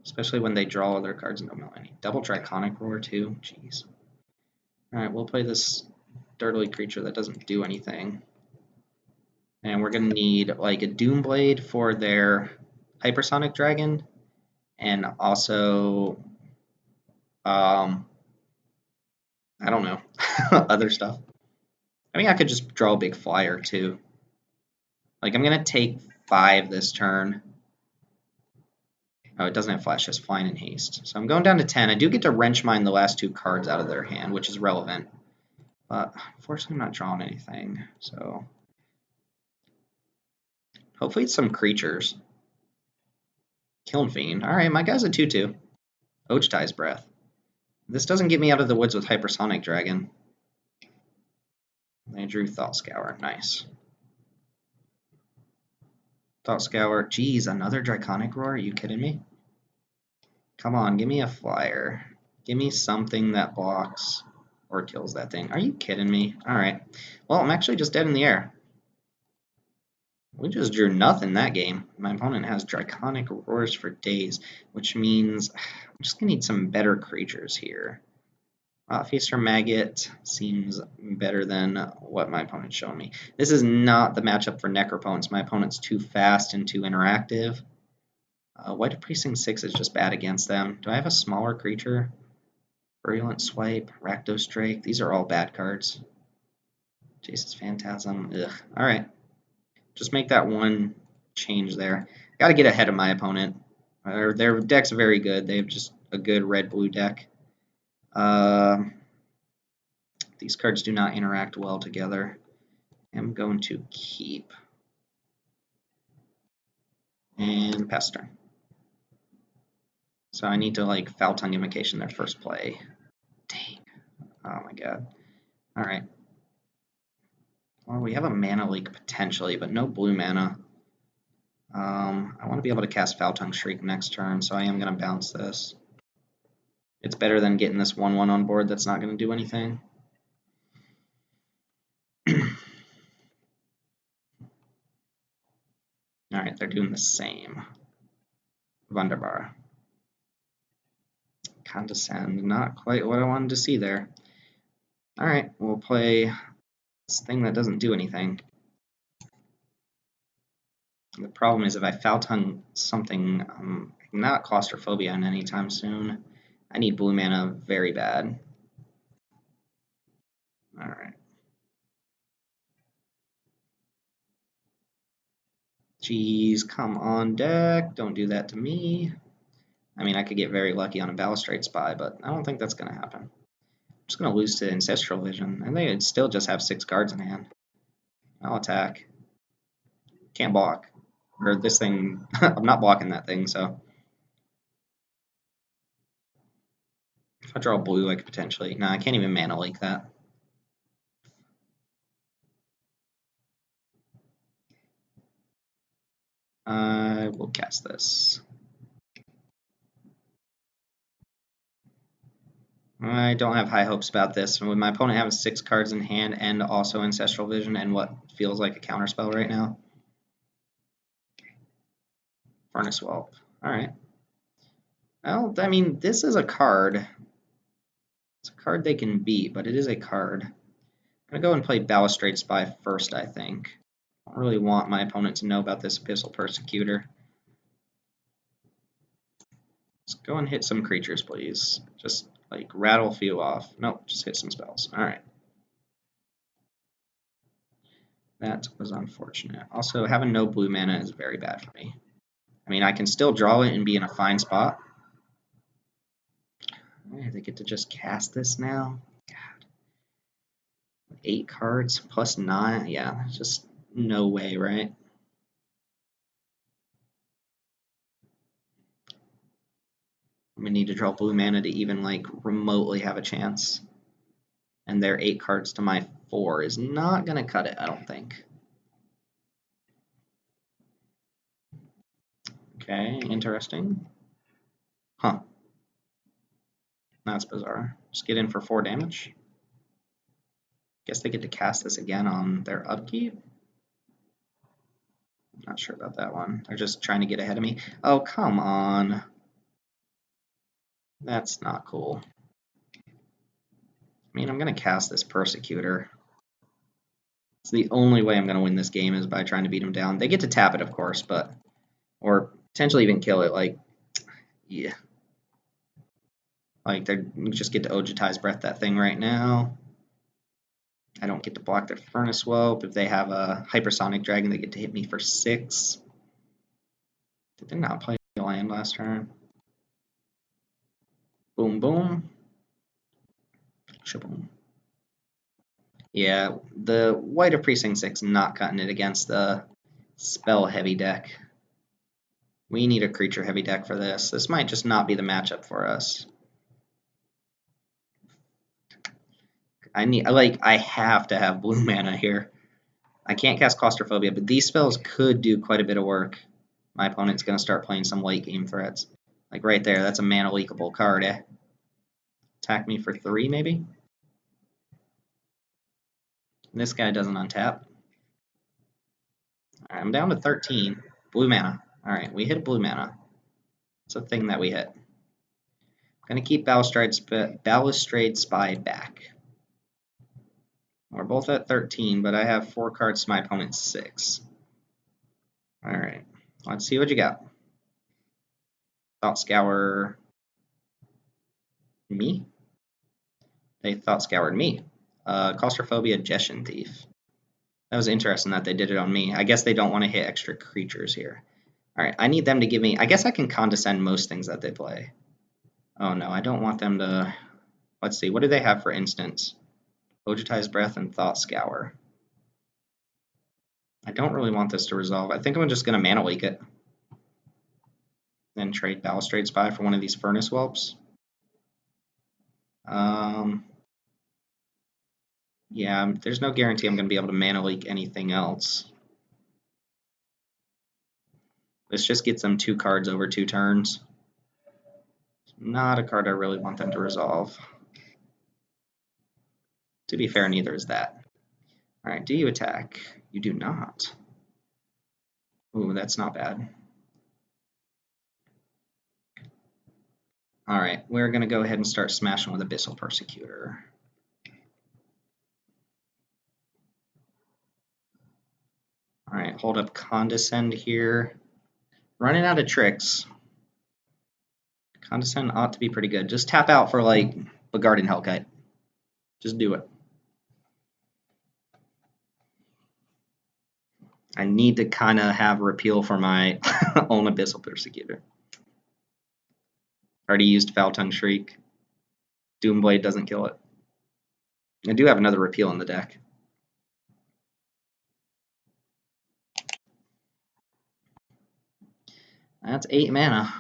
Especially when they draw other cards and don't mill any. Double Draconic Roar, too. Jeez. Alright, we'll play this dirtly creature that doesn't do anything. And we're going to need, like, a Doomblade for their Hypersonic Dragon. And also, I don't know, other stuff. I mean, I could just draw a big flyer, too. Like, I'm going to take 5 this turn. Oh, it doesn't have flash, just flying and haste. So I'm going down to 10. I do get to Wrench Mine the last 2 cards out of their hand, which is relevant. But unfortunately, I'm not drawing anything. So hopefully it's some creatures. Kiln Fiend. All right, my guy's a 2/2. Ochtai's Breath. This doesn't get me out of the woods with Hypersonic Dragon. They drew Thought Scour. Nice. Thought Scour. Geez, another Draconic Roar? Are you kidding me? Come on, give me a flyer. Give me something that blocks or kills that thing. Are you kidding me? Alright. Well, I'm actually just dead in the air. We just drew nothing that game. My opponent has Draconic Roars for days, which means I'm just going to need some better creatures here. Feaster Maggot seems better than what my opponent's showing me. This is not the matchup for Necropotence. My opponent's too fast and too interactive. White Precinct 6 is just bad against them. Do I have a smaller creature? Virulent Swipe, Rakdos Drake. These are all bad cards. Jace's Phantasm. Ugh. All right. Just make that one change there. Got to get ahead of my opponent. Their deck's very good. They have just a good red-blue deck. These cards do not interact well together. I'm going to keep. And pass turn. So I need to like Foul Tongue Invocation their first play. Dang. Oh my god. Alright. Well, we have a mana leak potentially, but no blue mana. I want to be able to cast Foul Tongue Shriek next turn, so I am going to bounce this. It's better than getting this 1/1 on board that's not going to do anything. Alright, they're doing the same. Wunderbar. Condescend, not quite what I wanted to see there. Alright, we'll play this thing that doesn't do anything. The problem is if I Foul Tongue something, not Claustrophobia anytime soon. I need blue mana very bad. Alright. Jeez, come on, deck. Don't do that to me. I mean, I could get very lucky on a Balustrade Spy, but I don't think that's going to happen. I'm just going to lose to Ancestral Vision, and they would still just have 6 cards in hand. I'll attack. Can't block. Or this thing, I'm not blocking that thing, so. If I draw blue, I could potentially. No, I can't even mana leak that. I will cast this. I don't have high hopes about this. With my opponent having 6 cards in hand and also Ancestral Vision and what feels like a counterspell right now. Furnace Whelp. Alright. Well, I mean, this is a card. It's a card they can beat, but it is a card. I'm going to go and play Balustrade Spy first, I think. I don't really want my opponent to know about this Abyssal Persecutor. Let's go and hit some creatures, please. Just, like, rattle a few off. Nope, just hit some spells. Alright. That was unfortunate. Also, having no blue mana is very bad for me. I mean, I can still draw it and be in a fine spot. They get to just cast this now? God. 8 cards plus 9? Yeah, just no way, right? I'm going to need to draw blue mana to even, like, remotely have a chance. And their 8 cards to my 4 is not going to cut it, I don't think. Okay, interesting. Huh. That's bizarre. Just get in for 4 damage. Guess they get to cast this again on their upkeep. Not sure about that one. They're just trying to get ahead of me. Oh, come on. That's not cool. I mean, I'm going to cast this Persecutor. It's the only way I'm going to win this game is by trying to beat them down. They get to tap it, of course, but... Or potentially even kill it, like... Yeah. Like, they just get to Ojutai's Breath that thing right now. I don't get to block their Furnace Whelp. If they have a Hypersonic Dragon, they get to hit me for 6. Did they not play land last turn? Boom, boom. Shaboom. Yeah, the White of Precinct 6 not cutting it against the spell-heavy deck. We need a creature-heavy deck for this. This might just not be the matchup for us. I have to have blue mana here. I can't cast Claustrophobia, but these spells could do quite a bit of work. My opponent's going to start playing some late game threats. Like right there, that's a mana leakable card, eh? Attack me for 3, maybe? This guy doesn't untap. Alright, I'm down to 13. Blue mana. Alright, we hit blue mana. It's a thing that we hit. I'm going to keep Balustrade Spy back. We're both at 13, but I have 4 cards to my opponent's 6. Alright, let's see what you got. Thought Scour... Me? They Thought Scoured me. Claustrophobia, Gestion Thief. That was interesting that they did it on me. I guess they don't want to hit extra creatures here. Alright, I need them to give me... I guess I can condescend most things that they play. Oh no, I don't want them to... Let's see, what do they have for instance? Ogetize Breath and Thought Scour. I don't really want this to resolve. I think I'm just going to Mana Leak it. Then trade Balustrade Spy for one of these Furnace Whelps. Yeah, there's no guarantee I'm going to be able to Mana Leak anything else. This just gets them 2 cards over 2 turns. Not a card I really want them to resolve. To be fair, neither is that. Alright, do you attack? You do not. Ooh, that's not bad. Alright, we're going to go ahead and start smashing with Abyssal Persecutor. Alright, hold up Condescend here. Running out of tricks. Condescend ought to be pretty good. Just tap out for, like, Beguarding Hellkite. Just do it. I need to kind of have repeal for my own Abyssal Persecutor. Already used Foul Tongue Shriek. Doomblade doesn't kill it. I do have another repeal in the deck. That's 8 mana.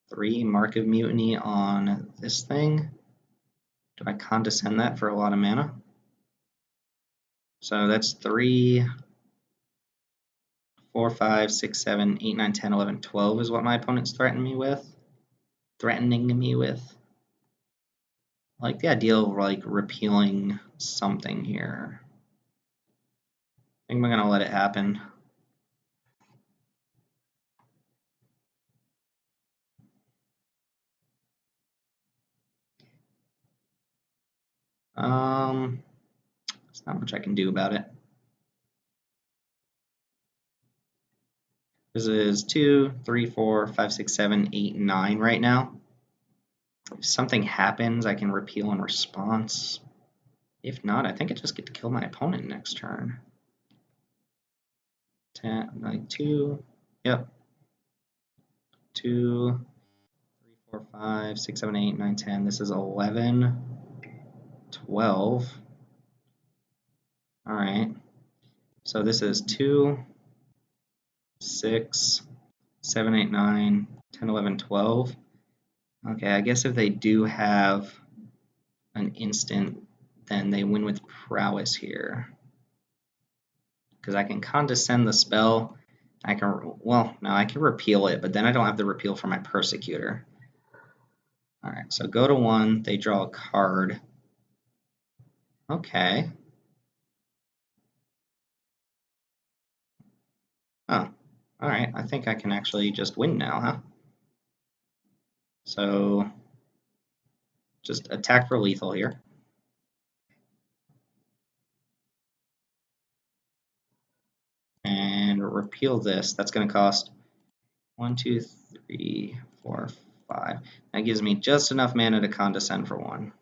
3 Mark of Mutiny on this thing. Do I condescend that for a lot of mana? So that's 3, 4, 5, 6, 7, 8, 9, 10, 11, 12 is what my opponent's threatening me with. I like the idea of like repealing something here. I think I'm going to let it happen. There's not much I can do about it. This is 2, 3, 4, 5, 6, 7, 8, 9 right now. If something happens, I can repeal in response. If not, I think I just get to kill my opponent next turn. 10, like 2, yep. 2, 3, 4, 5, 6, 7, 8, 9, 10. This is 11, 12. All right. So this is 2, 6, 7, 8, 9, 10, 11, 12. Okay, I guess if they do have an instant, then they win with prowess here. Because I can condescend the spell. I can, well, no, I can repeal it, but then I don't have the repeal for my Persecutor. Alright, so go to 1, they draw a card. Okay. Oh, alright, I think I can actually just win now, huh? So, just attack for lethal here. And repeal this. That's going to cost 1, 2, 3, 4, 5. That gives me just enough mana to condescend for 1.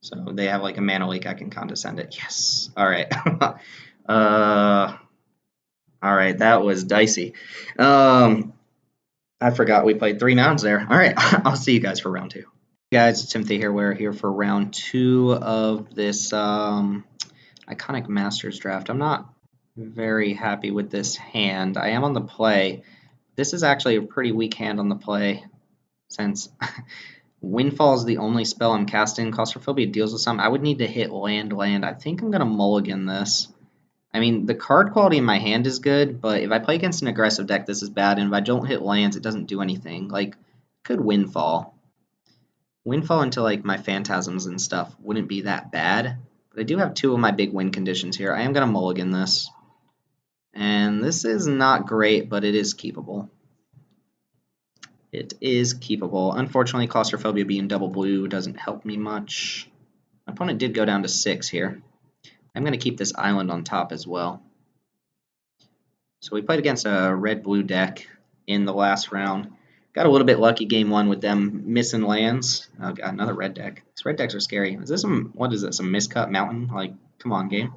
So they have like a mana leak, I can condescend it. Yes. Alright. Alright, that was dicey. I forgot we played 3 rounds there. Alright, I'll see you guys for round 2. Guys, it's Timothy here. We're here for round 2 of this Iconic Masters draft. I'm not very happy with this hand. I am on the play. This is actually a pretty weak hand on the play, since Windfall is the only spell I'm casting. Claustrophobia deals with some. I would need to hit land. I think I'm going to mulligan this. I mean, the card quality in my hand is good, but if I play against an aggressive deck, this is bad. And if I don't hit lands, it doesn't do anything. Like, could Windfall. Windfall into, like, my Phantasms and stuff wouldn't be that bad. But I do have 2 of my big win conditions here. I am going to mulligan this. And this is not great, but it is keepable. It is keepable. Unfortunately, Claustrophobia being double blue doesn't help me much. My opponent did go down to 6 here. I'm going to keep this island on top as well. So we played against a red-blue deck in the last round. Got a little bit lucky game one with them missing lands. Oh god, another red deck. These red decks are scary. Is this some, what is it, some miscut mountain? Like, come on, game.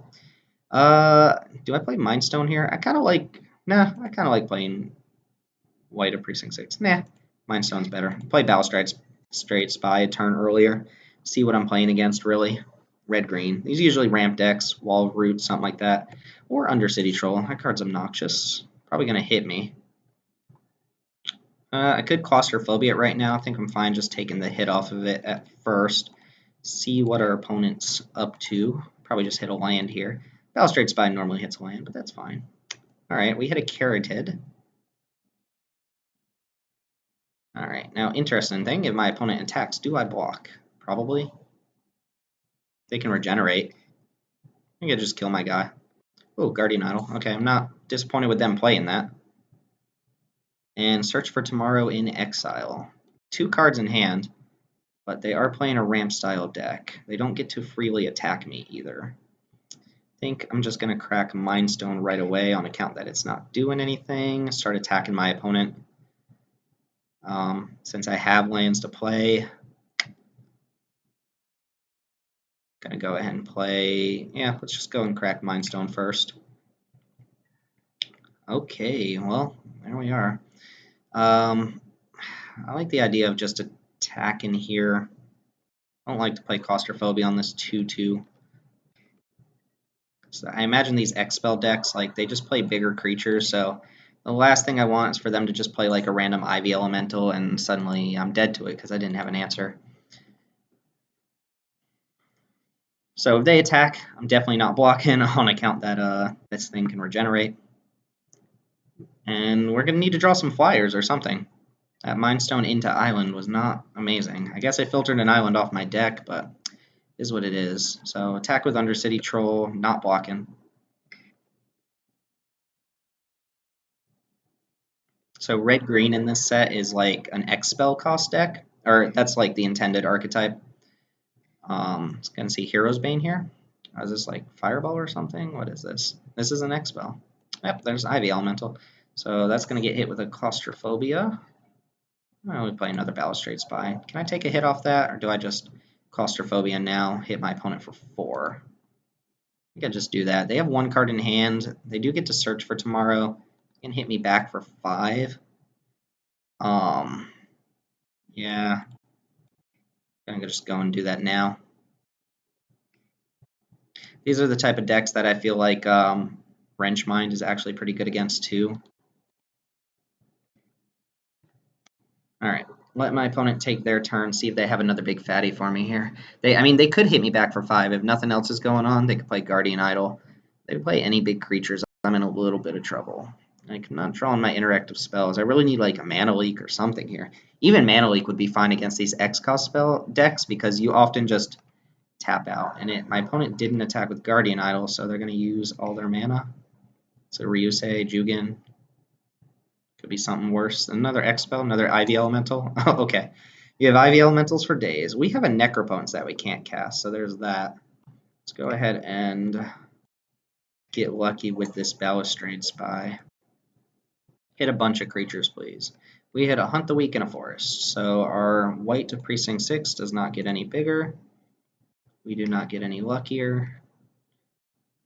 Do I play Mind Stone here? I kind of like, nah, I kind of like playing White of Precinct 6. Nah, Mind Stone's better. Play Balustrade Straight Spy a turn earlier. See what I'm playing against, really. Red-green. These are usually ramp decks, Wall of Root, something like that. Or Undercity Troll. That card's obnoxious. Probably going to hit me. I could Claustrophobia it right now. I think I'm fine just taking the hit off of it at first. See what our opponent's up to. Probably just hit a land here. Balustrade Spy normally hits a land, but that's fine. Alright, we hit a Carotid. Alright, now interesting thing, if my opponent attacks, do I block? Probably. They can regenerate. I think I just kill my guy. Oh, Guardian Idol. Okay, I'm not disappointed with them playing that. And Search for Tomorrow in Exile. 2 cards in hand, but they are playing a ramp style deck. They don't get to freely attack me either. I think I'm just going to crack Mind Stone right away on account that it's not doing anything. Start attacking my opponent. Since I have lands to play, gonna go ahead and play, yeah, let's just go and crack Mind Stone first. Okay, well, there we are. I like the idea of just attacking here. I don't like to play Claustrophobia on this 2/2. So I imagine these X-Spell decks, like, they just play bigger creatures, so the last thing I want is for them to just play like a random Ivy Elemental and suddenly I'm dead to it because I didn't have an answer. So if they attack, I'm definitely not blocking on account that this thing can regenerate. And we're going to need to draw some flyers or something. That Mind Stone into Island was not amazing. I guess I filtered an island off my deck, but it is what it is. So attack with Undercity Troll, not blocking. So red-green in this set is like an X-Spell cost deck, or that's like the intended archetype. It's going to see Hero's Bane here. Is this like Fireball or something? What is this? This is an X-Spell. Yep, there's Ivy Elemental. So that's going to get hit with a Claustrophobia. Oh, we play another Balustrade Spy. Can I take a hit off that, or do I just Claustrophobia now, hit my opponent for 4? I think I just do that. They have 1 card in hand. They do get to Search for Tomorrow. They can hit me back for 5. Yeah. I'm gonna just go and do that now. These are the type of decks that I feel like Wrench Mind is actually pretty good against too. Alright, let my opponent take their turn, see if they have another big fatty for me here. I mean, they could hit me back for 5. If nothing else is going on, they could play Guardian Idol. They could play any big creatures. I'm in a little bit of trouble. I'm not drawing my interactive spells. I really need like a Mana Leak or something here. Even Mana Leak would be fine against these X-Cost spell decks because you often just tap out. And my opponent didn't attack with Guardian Idol, so they're going to use all their mana. So Ryusei, Jugen. Could be something worse. Another X-Spell, another Ivy Elemental. Okay. You have Ivy Elementals for days. We have a Necropotence that we can't cast, so there's that. Let's go ahead and get lucky with this Balustrade Spy. Hit a bunch of creatures, please. We hit a Hunt the Weak and a Forest. So our White to Precinct 6 does not get any bigger. We do not get any luckier.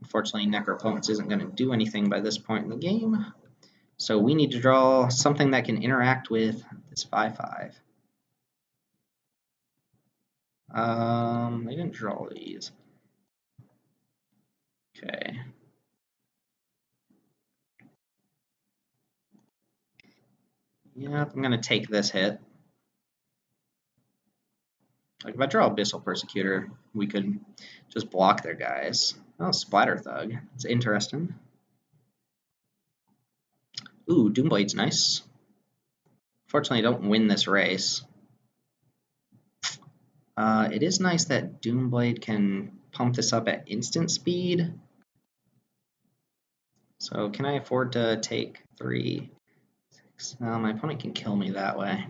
Unfortunately, Necropotence isn't going to do anything by this point in the game. So we need to draw something that can interact with this 5/5. They didn't draw these. Okay. Yep, I'm gonna take this hit. Like if I draw Abyssal Persecutor, we could just block their guys. Oh, Splatter Thug. It's interesting. Ooh, Doomblade's nice. Fortunately, I don't win this race. It is nice that Doomblade can pump this up at instant speed. So can I afford to take 3, 6? No, my opponent can kill me that way. I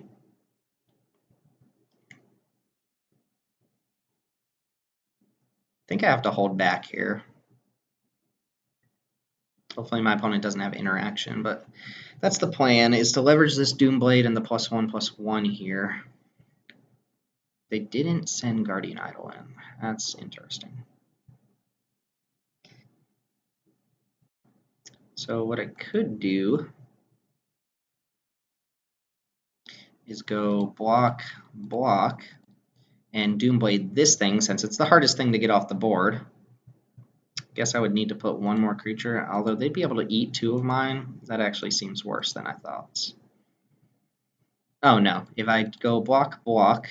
think I have to hold back here. Hopefully my opponent doesn't have interaction, but that's the plan, is to leverage this Doomblade and the +1/+1 here. They didn't send Guardian Idol in. That's interesting. So what I could do is go block, block, and Doomblade this thing, since it's the hardest thing to get off the board. Guess I would need to put one more creature, although they'd be able to eat 2 of mine. That actually seems worse than I thought. Oh no, if I go block, block,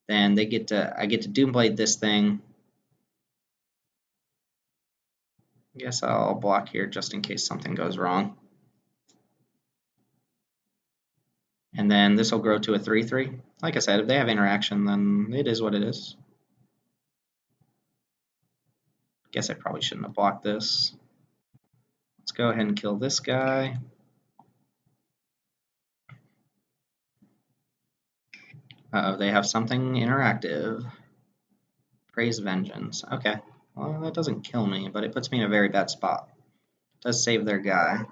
then I get to Doomblade this thing. I guess I'll block here just in case something goes wrong. And then this will grow to a 3/3. Like I said, if they have interaction, then it is what it is. Guess I probably shouldn't have blocked this. Let's go ahead and kill this guy. Uh-oh, they have something interactive. Praise Vengeance. Okay. Well, that doesn't kill me, but it puts me in a very bad spot. It does save their guy.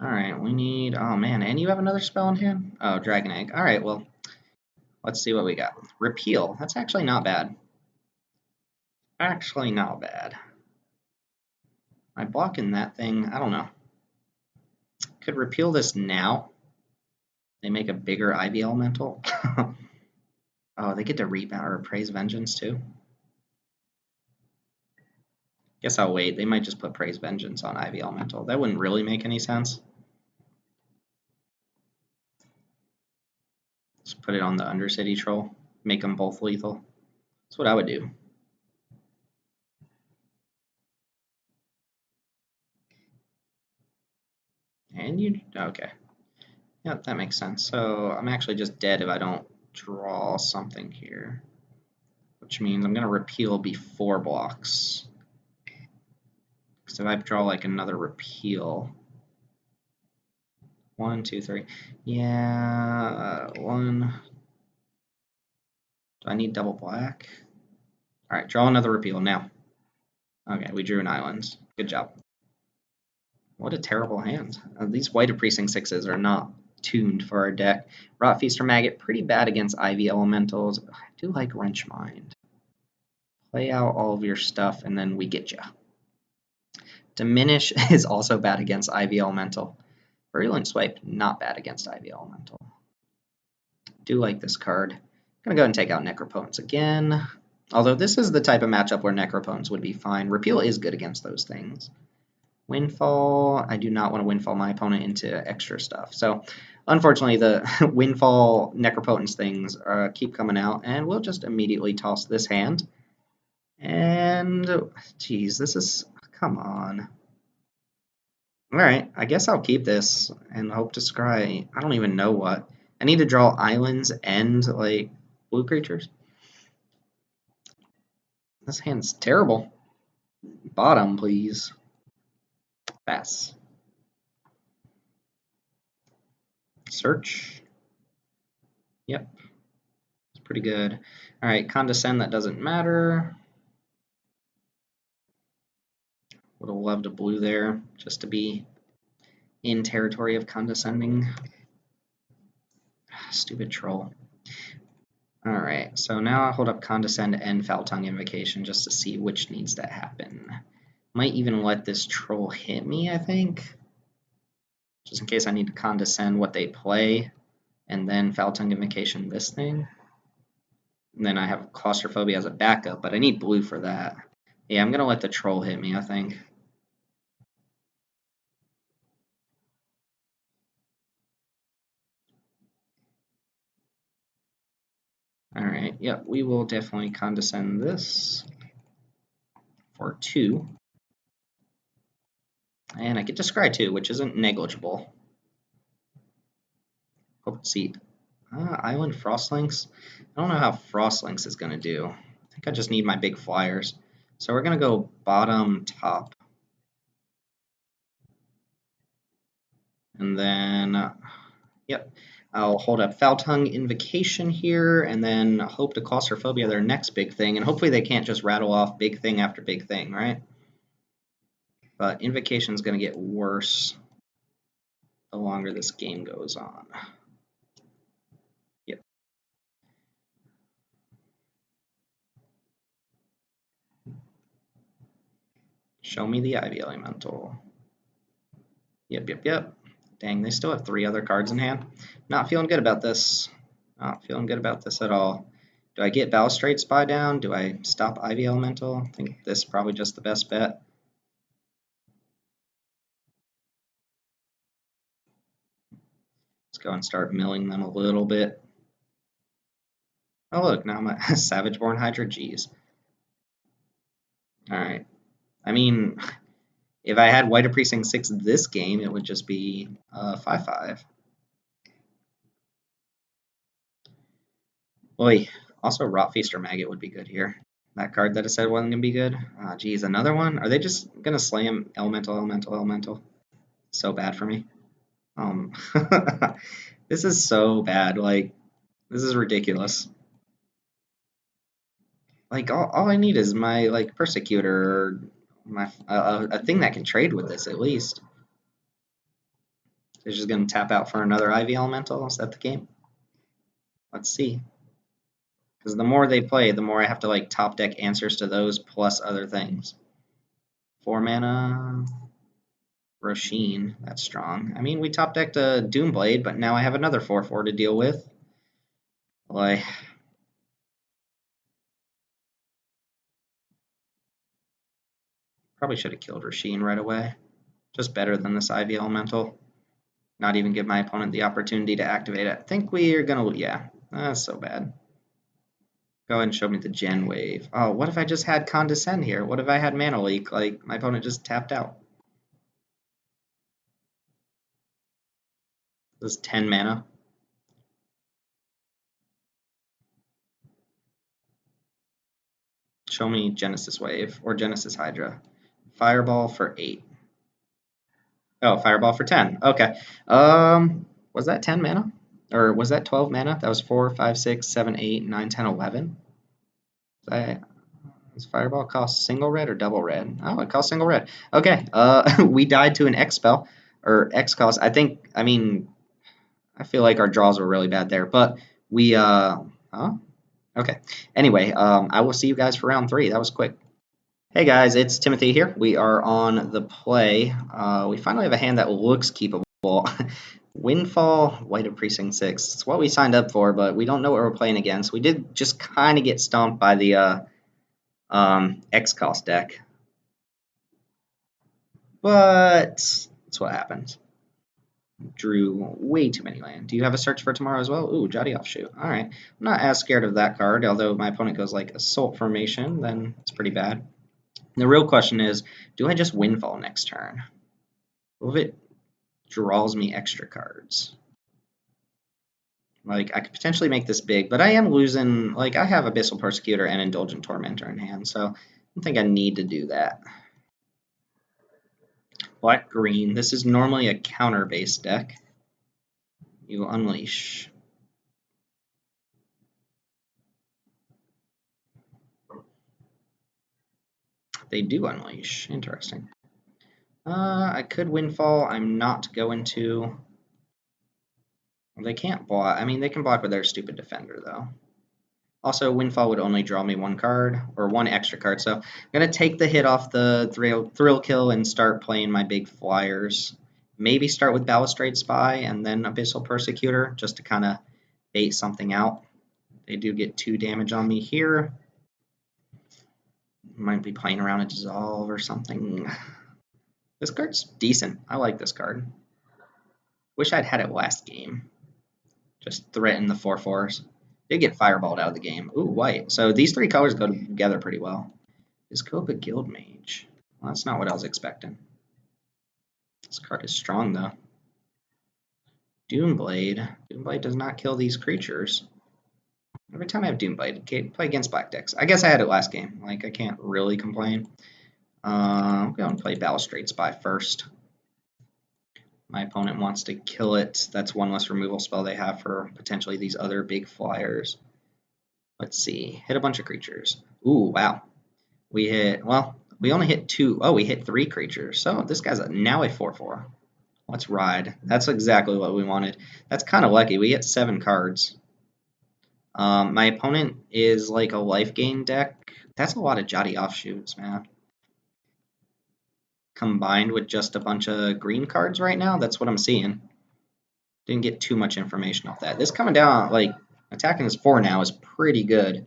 Alright, we need... Oh, man, and you have another spell in hand? Oh, Dragon Egg. Alright, well, let's see what we got. Repeal. That's actually not bad. Actually not bad. Am I blocking that thing? I don't know. Could repeal this now. They make a bigger IV Elemental. Oh, they get to rebound or Praise Vengeance too? Guess I'll wait. They might just put Praise Vengeance on IV Elemental. That wouldn't really make any sense. Just put it on the Undercity Troll. Make them both lethal. That's what I would do. And you... Okay. Yeah, that makes sense. So I'm actually just dead if I don't draw something here. Which means I'm going to repeal before blocks. Because if I draw like another repeal... 1, 2, 3. Yeah, 1. Do I need double black? Alright, draw another repeal now. Okay, we drew an island. Good job. What a terrible hand. These White Precinct 6s are not tuned for our deck. Rot Feaster Maggot, pretty bad against IV Elementals. I do like Wrench Mind. Play out all of your stuff, and then we get ya. Diminish is also bad against IV Elemental. Virulent Swipe, not bad against IV Elemental. Do like this card. I'm going to go ahead and take out Necropotence again. Although this is the type of matchup where Necropotence would be fine. Repeal is good against those things. Windfall, I do not want to Windfall my opponent into extra stuff. So, unfortunately, the Windfall Necropotence things keep coming out, and we'll just immediately toss this hand. And, geez, this is, come on. Alright, I guess I'll keep this and hope to scry, I don't even know what. I need to draw islands and, like, blue creatures. This hand's terrible. Bottom, please. Pass. Search. Yep. It's pretty good. Alright, Condescend, that doesn't matter. Would have loved a blue there, just to be in territory of Condescending. Stupid troll. Alright, so now I'll hold up Condescend and Foul Tongue Invocation just to see which needs to happen. Might even let this troll hit me, I think. Just in case I need to Condescend what they play, and then Foul Tongue Invocation this thing. And then I have Claustrophobia as a backup, but I need blue for that. Yeah, I'm going to let the troll hit me, I think. Alright, yep, we will definitely Condescend this for 2. And I get to scry 2, which isn't negligible. Hope to see. Island Frostlinks. I don't know how Frostlinks is going to do. I think I just need my big flyers. So we're going to go bottom, top. And then, yep, I'll hold up Foul Tongue Invocation here, and then hope to Claustrophobia their next big thing. And hopefully they can't just rattle off big thing after big thing, right? But Invocation's going to get worse the longer this game goes on. Yep. Show me the Ivy Elemental. Yep. Dang, they still have 3 other cards in hand. Not feeling good about this. Not feeling good about this at all. Do I get Balustrade Spy down? Do I stop Ivy Elemental? I think this is probably just the best bet. Let's go and start milling them a little bit. Oh look, now I'm a Savageborn Hydra. Jeez. Alright. I mean, if I had White of Precinct 6 this game, it would just be 5/5. Oi. Also, Rotfeast or Maggot would be good here. That card that I said wasn't going to be good. Geez, another one? Are they just going to slam Elemental? So bad for me. This is so bad. Like, this is ridiculous. Like, all I need is my, like, Persecutor or my, a thing that can trade with this, at least. They're just going to tap out for another Ivy Elemental. Is that the game? Let's see. Because the more they play, the more I have to, like, top deck answers to those plus other things. 4 mana... Roshin, that's strong. I mean, we top decked a Doomblade, but now I have another 4/4 to deal with. Like, probably should have killed Roshin right away. Just better than this Ivy Elemental. Not even give my opponent the opportunity to activate it. I think we are gonna, yeah, that's so bad. Go ahead and show me the Gen Wave. Oh, what if I just had Condescend here? What if I had Mana Leak? Like, my opponent just tapped out. This is 10 mana. Show me Genesis Wave or Genesis Hydra. Fireball for 8. Oh, Fireball for 10. Okay. Was that 10 mana? Or was that 12 mana? That was 4, 5, 6, 7, 8, 9, 10, 11. Does Fireball cost single red or double red? Oh, it costs single red. Okay. We died to an X spell. Or X cost. I mean, I feel like our draws were really bad there. But we, huh? Okay. Anyway, I will see you guys for round 3. That was quick. Hey guys, it's Timothy here. We are on the play. We finally have a hand that looks keepable. Windfall, White of Precinct 6. It's what we signed up for, but we don't know what we're playing against. We did just kind of get stomped by the X-Cost deck. But that's what happens. Drew way too many land. Do you have a search for tomorrow as well? Ooh, Jotty Offshoot. Alright. I'm not as scared of that card, although my opponent goes like Assault Formation, then it's pretty bad. The real question is, do I just Windfall next turn? What if it draws me extra cards? Like, I could potentially make this big, but I am losing, like, I have Abyssal Persecutor and Indulgent Tormentor in hand, so I don't think I need to do that. Black-green. This is normally a counter-based deck. You unleash. They do unleash. Interesting. I could Windfall. I'm not going to. They can't block. I mean, they can block with their stupid Defender, though. Also, Windfall would only draw me 1 card, or 1 extra card, so I'm going to take the hit off the Thrill Kill and start playing my big flyers. Maybe start with Balustrade Spy and then Abyssal Persecutor, just to kind of bait something out. They do get 2 damage on me here. Might be playing around a Dissolve or something. This card's decent. I like this card. Wish I'd had it last game. Just threaten the 4/4s. Did get fireballed out of the game. Ooh, white. So these 3 colors go together pretty well. Vizkopa Guildmage. Well, that's not what I was expecting. This card is strong, though. Doomblade. Doomblade does not kill these creatures. Every time I have Doomblade, play against black decks. I guess I had it last game. Like, I can't really complain. I'm going to play Balustrade Spy first. My opponent wants to kill it. That's 1 less removal spell they have for potentially these other big flyers. Let's see. Hit a bunch of creatures. Ooh, wow. We hit, well, We only hit 2. Oh, we hit 3 creatures. So this guy's now a 4/4. Let's ride. That's exactly what we wanted. That's kind of lucky. We get 7 cards. My opponent is like a life gain deck. That's a lot of Jotty offshoots, man. Combined with just a bunch of green cards right now, that's what I'm seeing. Didn't get too much information off that. This coming down, like, attacking this 4 now is pretty good.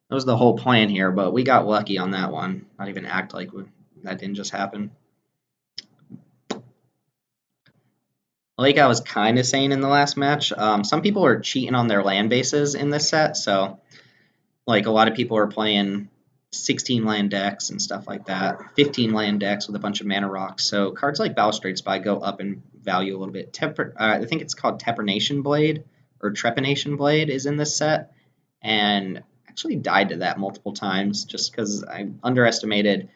That was the whole plan here, but we got lucky on that one. Not even act like that didn't just happen. Like I was kind of saying in the last match, some people are cheating on their land bases in this set, so like a lot of people are playing 16 land decks and stuff like that, 15 land decks with a bunch of mana rocks. So cards like Balustrade Spy go up in value a little bit. I think it's called Trepanation Blade or Trepanation Blade is in this set, and actually died to that multiple times just because I underestimated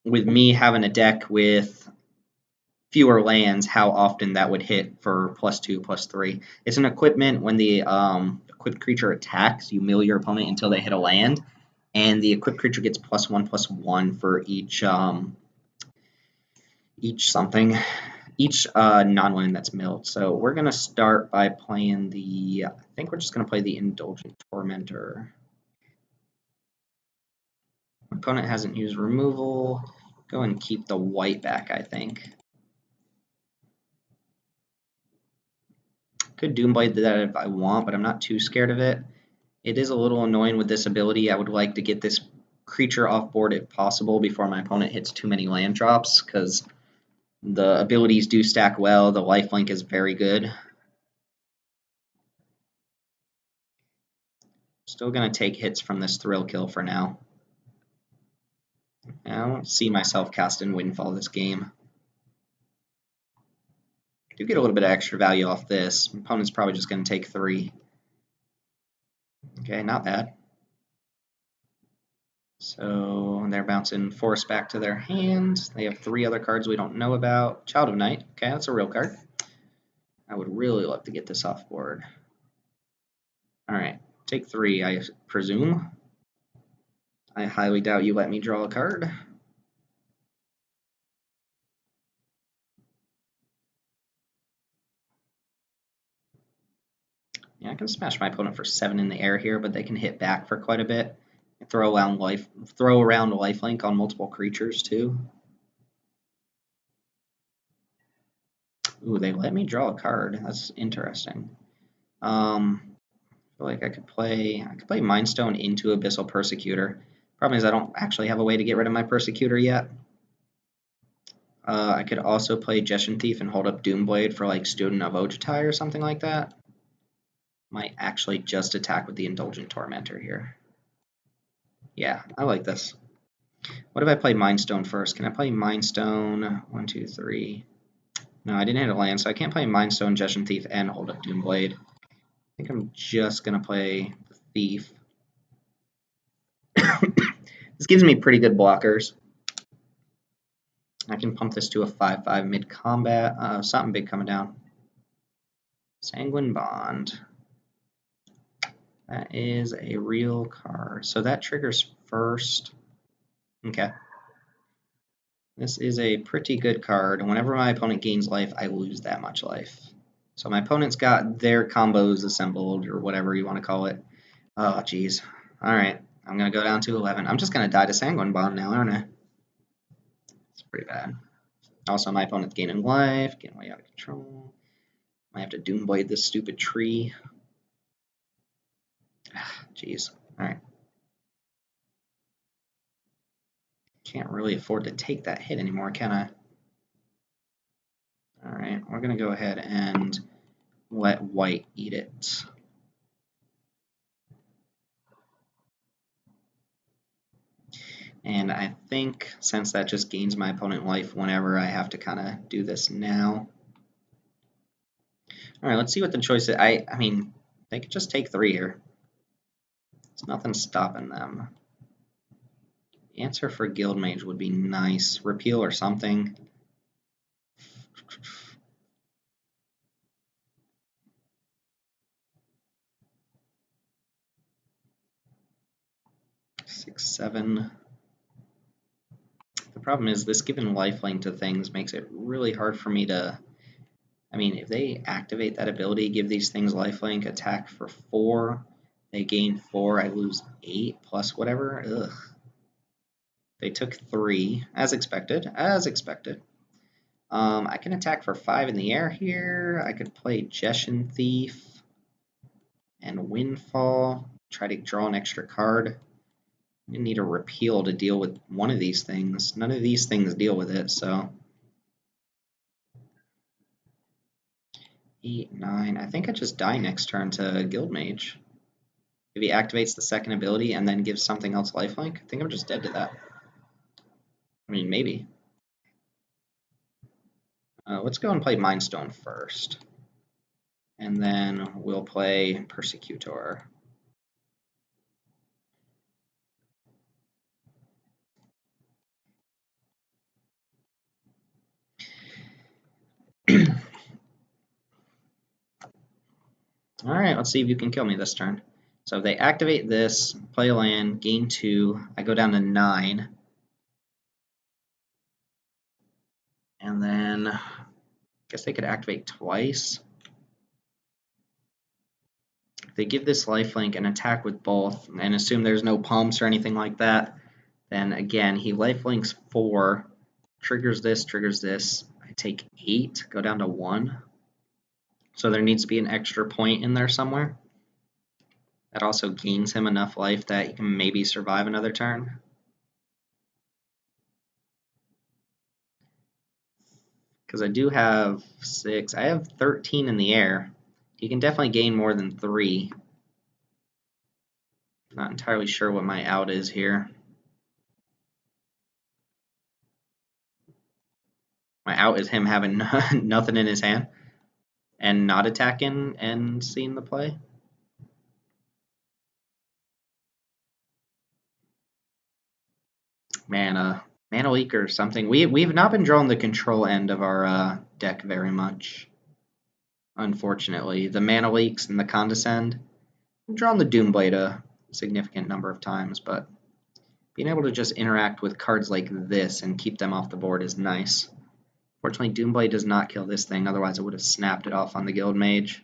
with me having a deck with fewer lands how often that would hit for +2, +3. It's an equipment. When the equipped creature attacks, you mill your opponent until they hit a land, and the equipped creature gets +1/+1 for each non-land that's milled. So we're gonna start by playing the. I think we're just gonna play the Indulgent Tormentor. My opponent hasn't used removal. Go and keep the white back, I think. Could Doomblade that if I want, but I'm not too scared of it. It is a little annoying with this ability. I would like to get this creature off board if possible before my opponent hits too many land drops, because the abilities do stack well. The lifelink is very good. Still going to take hits from this thrill kill for now. I don't see myself casting Windfall this game. Do get a little bit of extra value off this. My opponent's probably just going to take 3. Okay, not bad. So they're bouncing Force back to their hand. They have 3 other cards we don't know about. Child of Night. Okay, that's a real card. I would really love to get this off board. Alright, take 3, I presume. I highly doubt you let me draw a card. Yeah, I can smash my opponent for 7 in the air here, but they can hit back for quite a bit. Throw around lifelink on multiple creatures too. Ooh, they let me draw a card. That's interesting. I feel like I could play Mindstone into Abyssal Persecutor. Problem is I don't actually have a way to get rid of my Persecutor yet. I could also play Jeshen Thief and hold up Doomblade for like Student of Ojutai or something like that. Might actually just attack with the Indulgent Tormentor here. Yeah, I like this. What if I play Mindstone first? Can I play Mindstone? 1, 2, 3. No, I didn't hit a land, so I can't play Mindstone, Jeshen Thief, and hold up Doomblade. I think I'm just going to play Thief. This gives me pretty good blockers. I can pump this to a 5/5 mid-combat. Something big coming down. Sanguine Bond. That is a real card. So that triggers first. Okay. This is a pretty good card. Whenever my opponent gains life, I lose that much life. So my opponent's got their combos assembled, or whatever you want to call it. Oh, jeez. All right. I'm going to go down to 11. I'm just going to die to Sanguine Bond now, aren't I? It's pretty bad. Also, my opponent's gaining life, getting way out of control. Might have to Doomblade this stupid tree. Jeez. Alright. Can't really afford to take that hit anymore, can I? Alright, we're going to go ahead and let white eat it. And I think since that just gains my opponent life whenever, I have to kind of do this now. Alright, let's see what the choice is. I mean, they could just take 3 here. There's nothing stopping them. Answer for Guildmage would be nice. Repeal or something. Six, 7. The problem is this giving lifelink to things makes it really hard for me to... I mean, if they activate that ability, give these things lifelink, attack for 4, they gain 4, I lose 8 plus whatever. Ugh. They took 3, as expected, as expected. I can attack for 5 in the air here. I could play Jeshin Thief and Windfall, try to draw an extra card. I need a repeal to deal with one of these things. None of these things deal with it, so... 8, 9. I think I just die next turn to Guildmage. If he activates the second ability and then gives something else lifelink, I think I'm just dead to that. I mean, maybe. Let's go and play Mindstone first. And then we'll play Persecutor. Alright, let's see if you can kill me this turn. So if they activate this, play a land, gain 2, I go down to 9. And then, I guess they could activate twice. If they give this lifelink and attack with both, and assume there's no pumps or anything like that, then again, he lifelinks 4, triggers this, I take 8, go down to 1. So there needs to be an extra point in there somewhere. That also gains him enough life that he can maybe survive another turn. Because I do have 6. I have 13 in the air. He can definitely gain more than 3. Not entirely sure what my out is here. My out is him having nothing in his hand and not attacking and seeing the play. Mana leak or something. We've not been drawing the control end of our deck very much. Unfortunately, the mana leaks and the condescend. I've drawn the Doomblade a significant number of times, but being able to just interact with cards like this and keep them off the board is nice. Fortunately, Doomblade does not kill this thing, otherwise I would have snapped it off on the Guildmage.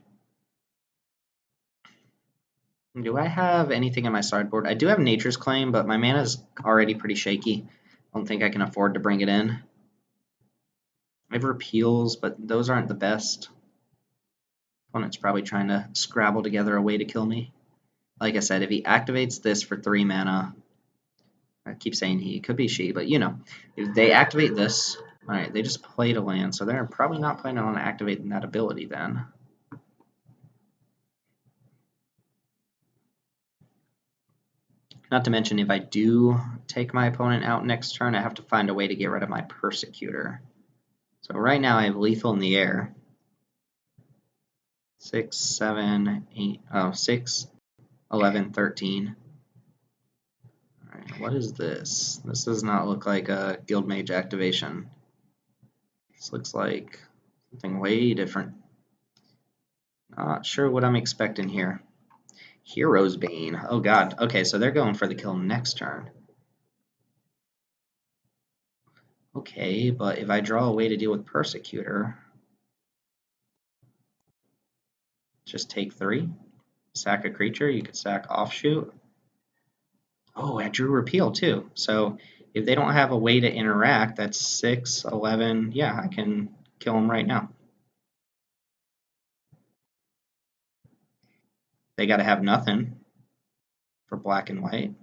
Do I have anything in my sideboard? I do have Nature's Claim, but my mana is already pretty shaky. I don't think I can afford to bring it in. I have Repeals, but those aren't the best. Opponent's probably trying to scrabble together a way to kill me. Like I said, if he activates this for 3 mana, I keep saying he, it could be she, but you know, if they activate this, alright, they just played a land, so they're probably not planning on activating that ability then. Not to mention, if I do take my opponent out next turn, I have to find a way to get rid of my Persecutor. So right now I have lethal in the air. 6, 7, 8, oh, 6, 11, 13. Alright, what is this? This does not look like a Guildmage activation. This looks like something way different. Not sure what I'm expecting here. Hero's Bane. Oh god. Okay, so they're going for the kill next turn. Okay, but if I draw a way to deal with Persecutor, just take 3. Sack a creature. You could sack Offshoot. Oh, I drew Repeal too. So if they don't have a way to interact, that's 6, 11. Yeah, I can kill them right now. They got to have nothing for black and white.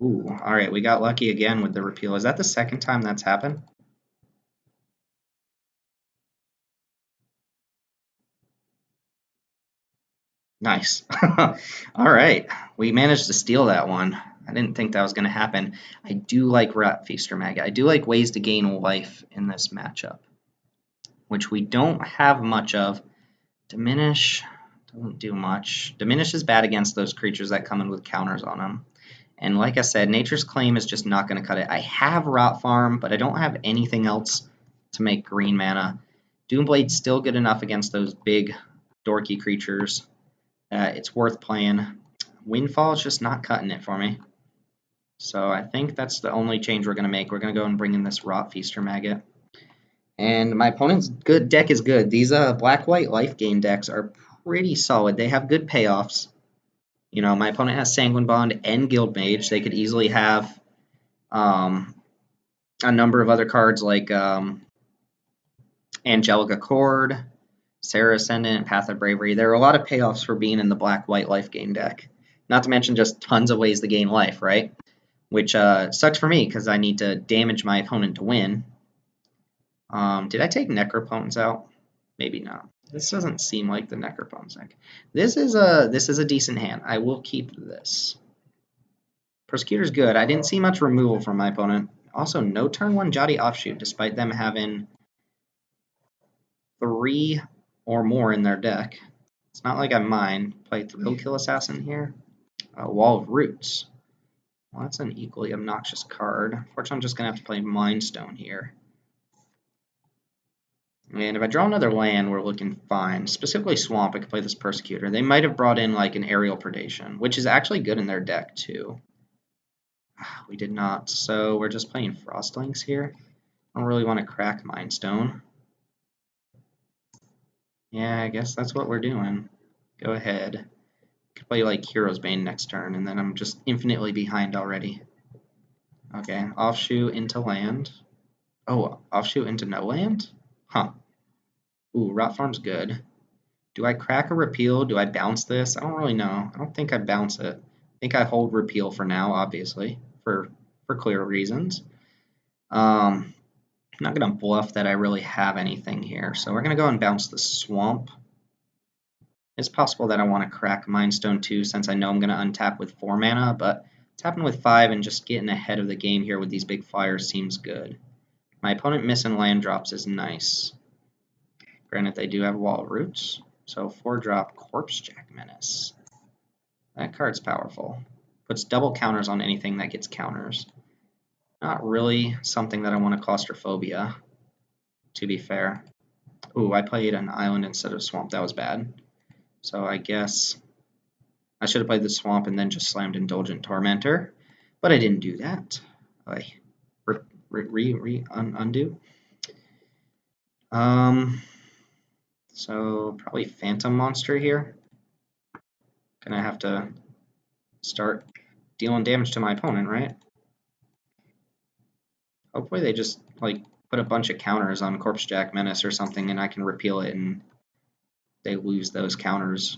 Ooh, all right, we got lucky again with the Repeal. Is that the second time that's happened? Nice. All right, we managed to steal that one. I didn't think that was going to happen. I do like Rat Feaster Maggot. I do like ways to gain life in this matchup, which we don't have much of. Diminish doesn't do much. Diminish is bad against those creatures that come in with counters on them. And like I said, Nature's Claim is just not going to cut it. I have Rot Farm, but I don't have anything else to make green mana. Doomblade's still good enough against those big, dorky creatures. It's worth playing. Windfall is just not cutting it for me. So I think that's the only change we're going to make. We're going to go and bring in this Rot Feaster Maggot. And my opponent's good deck is good. These black-white life gain decks are pretty solid. They have good payoffs. You know, my opponent has Sanguine Bond and Guild Mage. They could easily have a number of other cards like Angelica Cord, Sarah Ascendant, Path of Bravery. There are a lot of payoffs for being in the black-white life gain deck. Not to mention just tons of ways to gain life, right? Which sucks for me because I need to damage my opponent to win. Did I take Necropotence out? Maybe not. This doesn't seem like the Necropotence deck. This is a decent hand. I will keep this. Persecutor's good. I didn't see much removal from my opponent. Also, no turn 1 Jotty Offshoot, despite them having 3 or more in their deck. It's not like I mind. Play Thrill-Kill Assassin here. Wall of Roots. Well, that's an equally obnoxious card. Unfortunately, I'm just going to have to play Mind Stone here. And if I draw another land, we're looking fine. Specifically Swamp, I could play this Persecutor. They might have brought in like an Aerial Predation, which is actually good in their deck too. We did not, so we're just playing Frostlings here. I don't really want to crack Mind Stone. Yeah, I guess that's what we're doing. Go ahead. Could play like Hero's Bane next turn, and then I'm just infinitely behind already. Okay, Offshoot into land. Oh, Offshoot into no land? Huh. Ooh, Rot Farm's good. Do I crack a repeal? Do I bounce this? I don't really know. I don't think I bounce it. I think I hold repeal for now, obviously, for clear reasons. I'm not going to bluff that I really have anything here, so we're going to go and bounce the Swamp. It's possible that I want to crack Mind Stone too, since I know I'm going to untap with 4 mana, but tapping with 5 and just getting ahead of the game here with these big flyers seems good. My opponent missing land drops is nice. Granted, they do have Wall of Roots. So 4-drop Corpsejack Menace. That card's powerful. Puts double counters on anything that gets counters. Not really something that I want to claustrophobia, to be fair. Ooh, I played an island instead of swamp. That was bad. So I guess I should have played the swamp and then just slammed Indulgent Tormentor. But I didn't do that. I undo. So probably Phantom Monster here. Gonna have to start dealing damage to my opponent, right? Hopefully they just like put a bunch of counters on Corpsejack Menace or something, and I can repeal it and they lose those counters.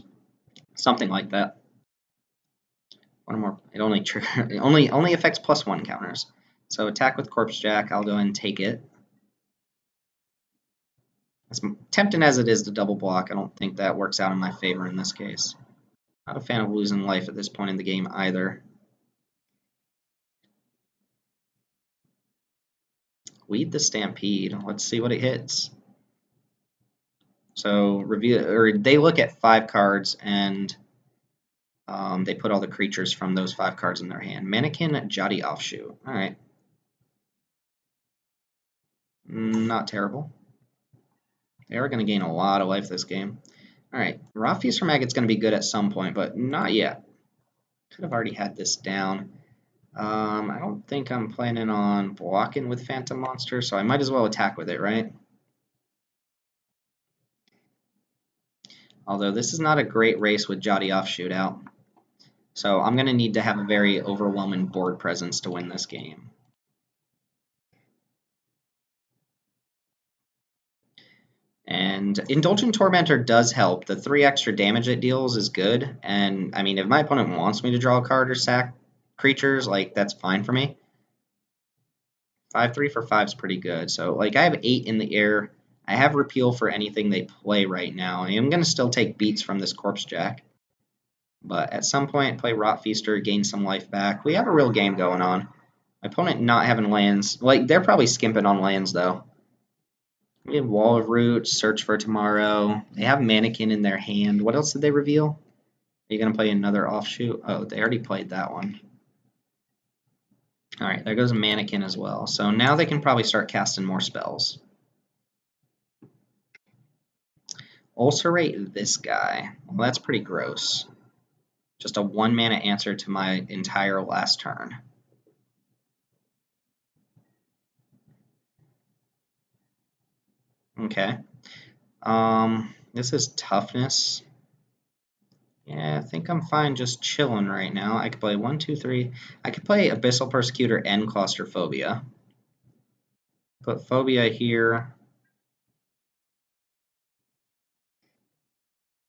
Something like that. One more. It only it only affects +1 counters. So attack with Corpsejack. I'll go and take it. As tempting as it is to double block, I don't think that works out in my favor in this case. Not a fan of losing life at this point in the game either. Lead the Stampede. Let's see what it hits. So they look at 5 cards and they put all the creatures from those 5 cards in their hand. Mannequin, Jotty Offshoot. All right. Not terrible. They are going to gain a lot of life this game. All right. Rot Feaster Maggot's going to be good at some point, but not yet. Could have already had this down. I don't think I'm planning on blocking with Phantom Monster, so I might as well attack with it, right? Although this is not a great race with Jotty Offshoot out. So I'm going to need to have a very overwhelming board presence to win this game. And Indulgent Tormentor does help. The 3 extra damage it deals is good. And, I mean, if my opponent wants me to draw a card or sack creatures, like, that's fine for me. 5/3 for 5 is pretty good. So, like, I have 8 in the air. I have repeal for anything they play right now. I am going to still take beats from this Corpsejack. But at some point, play Rot Feaster, gain some life back. We have a real game going on. My opponent not having lands. Like, they're probably skimping on lands, though. We have Wall of Roots, Search for Tomorrow. They have Mannequin in their hand. What else did they reveal? Are you going to play another Offshoot? Oh, they already played that one. All right, there goes a Mannequin as well. So now they can probably start casting more spells. Ulcerate this guy. Well, that's pretty gross. Just a 1 mana answer to my entire last turn. Okay. This is toughness. Yeah, I think I'm fine just chilling right now. I could play 1, 2, 3. I could play Abyssal Persecutor and Claustrophobia. Put Phobia here.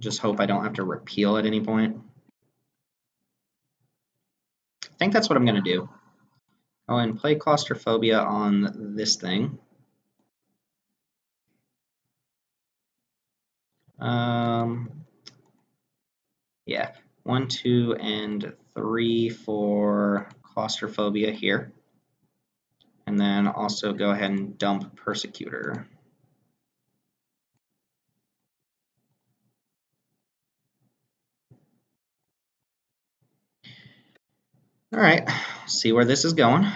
Just hope I don't have to repeal at any point. I think that's what I'm going to do. Go and play Claustrophobia on this thing. Yeah, 1, 2, and 3 for Claustrophobia here. And then also go ahead and dump Persecutor. Alright, see where this is going.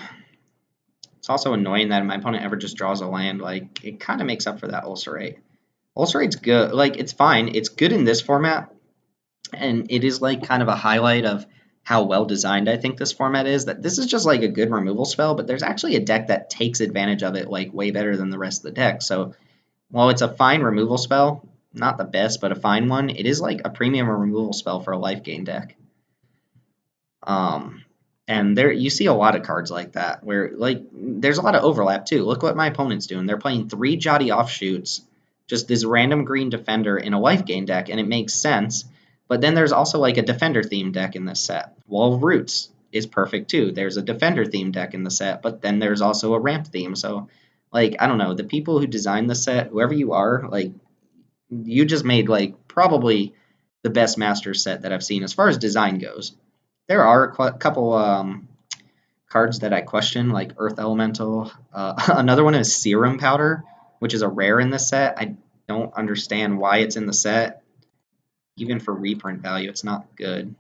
It's also annoying that my opponent ever just draws a land. Like, it kind of makes up for that Ulcerate. Ulcerate's good. Like, it's fine. It's good in this format. And it is, like, kind of a highlight of how well designed I think this format is. That this is just, like, a good removal spell, but there's actually a deck that takes advantage of it, like, way better than the rest of the deck. So, while it's a fine removal spell, not the best, but a fine one, it is, like, a premium removal spell for a life gain deck. And there you see a lot of cards like that where like there's a lot of overlap too. Look what my opponent's doing. They're playing 3 Jotty Offshoots, just this random green defender in a life gain deck, and it makes sense. But then there's also like a defender themed deck in this set. Wall of Roots is perfect too. There's a defender themed deck in the set, but then there's also a ramp theme. So like I don't know, the people who designed the set, whoever you are, like you just made like probably the best master set that I've seen as far as design goes. There are a couple cards that I question, like Earth Elemental. Another one is Serum Powder, which is a rare in this set. I don't understand why it's in the set. Even for reprint value, it's not good.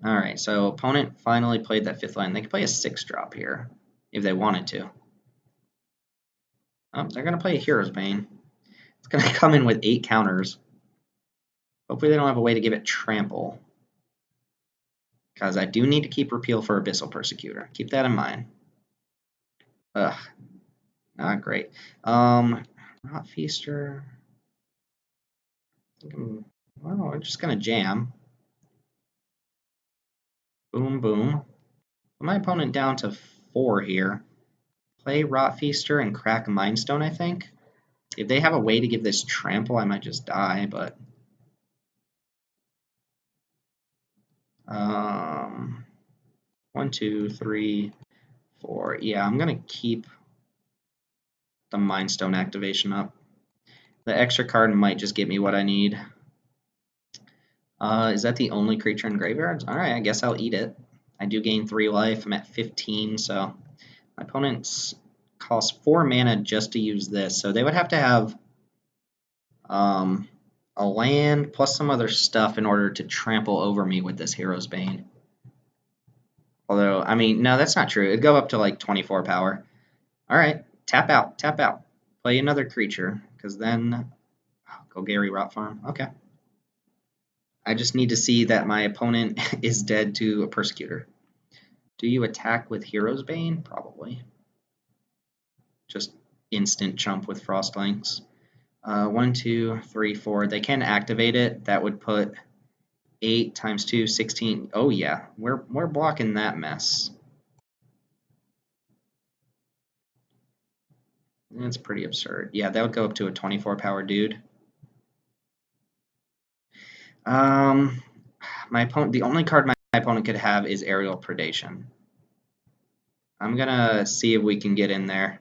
Alright, so opponent finally played that 5th line. They could play a 6-drop here if they wanted to. Oh, they're going to play a Hero's Bane. It's going to come in with 8 counters. Hopefully they don't have a way to give it trample. Because I do need to keep repeal for Abyssal Persecutor. Keep that in mind. Ugh. Not great. Rot Feaster. Well, we're just going to jam. Boom, boom. Put my opponent down to 4 here. Play Rot Feaster and crack Mindstone, I think. If they have a way to give this trample, I might just die, but... 1, 2, 3, 4. Yeah, I'm going to keep the Mind Stone activation up. The extra card might just get me what I need. Is that the only creature in graveyards? Alright, I guess I'll eat it. I do gain 3 life. I'm at 15, so my opponent's costs 4 mana just to use this. So they would have to have a land plus some other stuff in order to trample over me with this Hero's Bane. Although, I mean, no, that's not true. It'd go up to like 24 power. Alright, tap out, tap out. Play another creature, because then... go Gary Rot Farm. Okay. I just need to see that my opponent is dead to a Persecutor. Do you attack with Hero's Bane? Probably. Just instant chump with Frostlinks. 1, 2, 3, 4. They can activate it. That would put 8 times 2, 16. Oh yeah, we're blocking that mess. That's pretty absurd. Yeah, that would go up to a 24 power dude. My opponent. The only card my opponent could have is Aerial Predation. I'm gonna see if we can get in there.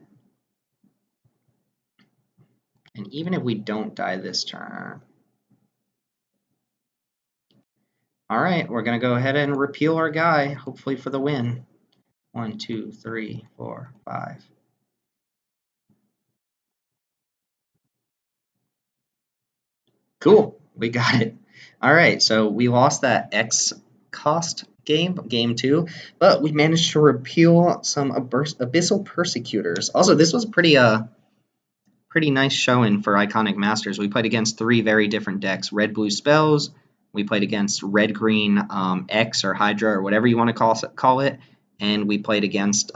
And even if we don't die this turn... Alright, we're going to go ahead and repeal our guy, hopefully for the win. 1, 2, 3, 4, 5. Cool, we got it. Alright, so we lost that X cost game 2, but we managed to repeal some Abyssal Persecutors. Also, this was pretty nice showing for Iconic Masters. We played against 3 very different decks. Red-blue spells. We played against red-green X or Hydra or whatever you want to call it. And we played against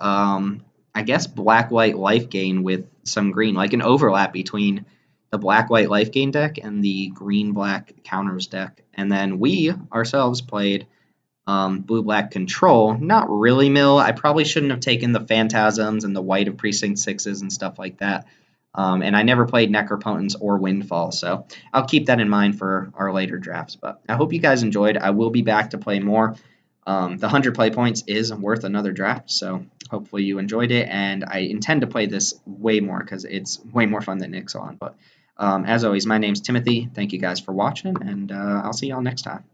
I guess, black-white life gain with some green, like an overlap between the black-white life gain deck and the green-black counters deck. And then we ourselves played blue-black control. Not really mill. I probably shouldn't have taken the phantasms and the white of precinct sixes and stuff like that. And I never played necropotence or windfall, so I'll keep that in mind for our later drafts. But I hope you guys enjoyed. I will be back to play more. The 100 play points is worth another draft, so hopefully you enjoyed it. And I intend to play this way more because it's way more fun than Ixalan. But as always, my name's Timothy. Thank you guys for watching, and I'll see y'all next time.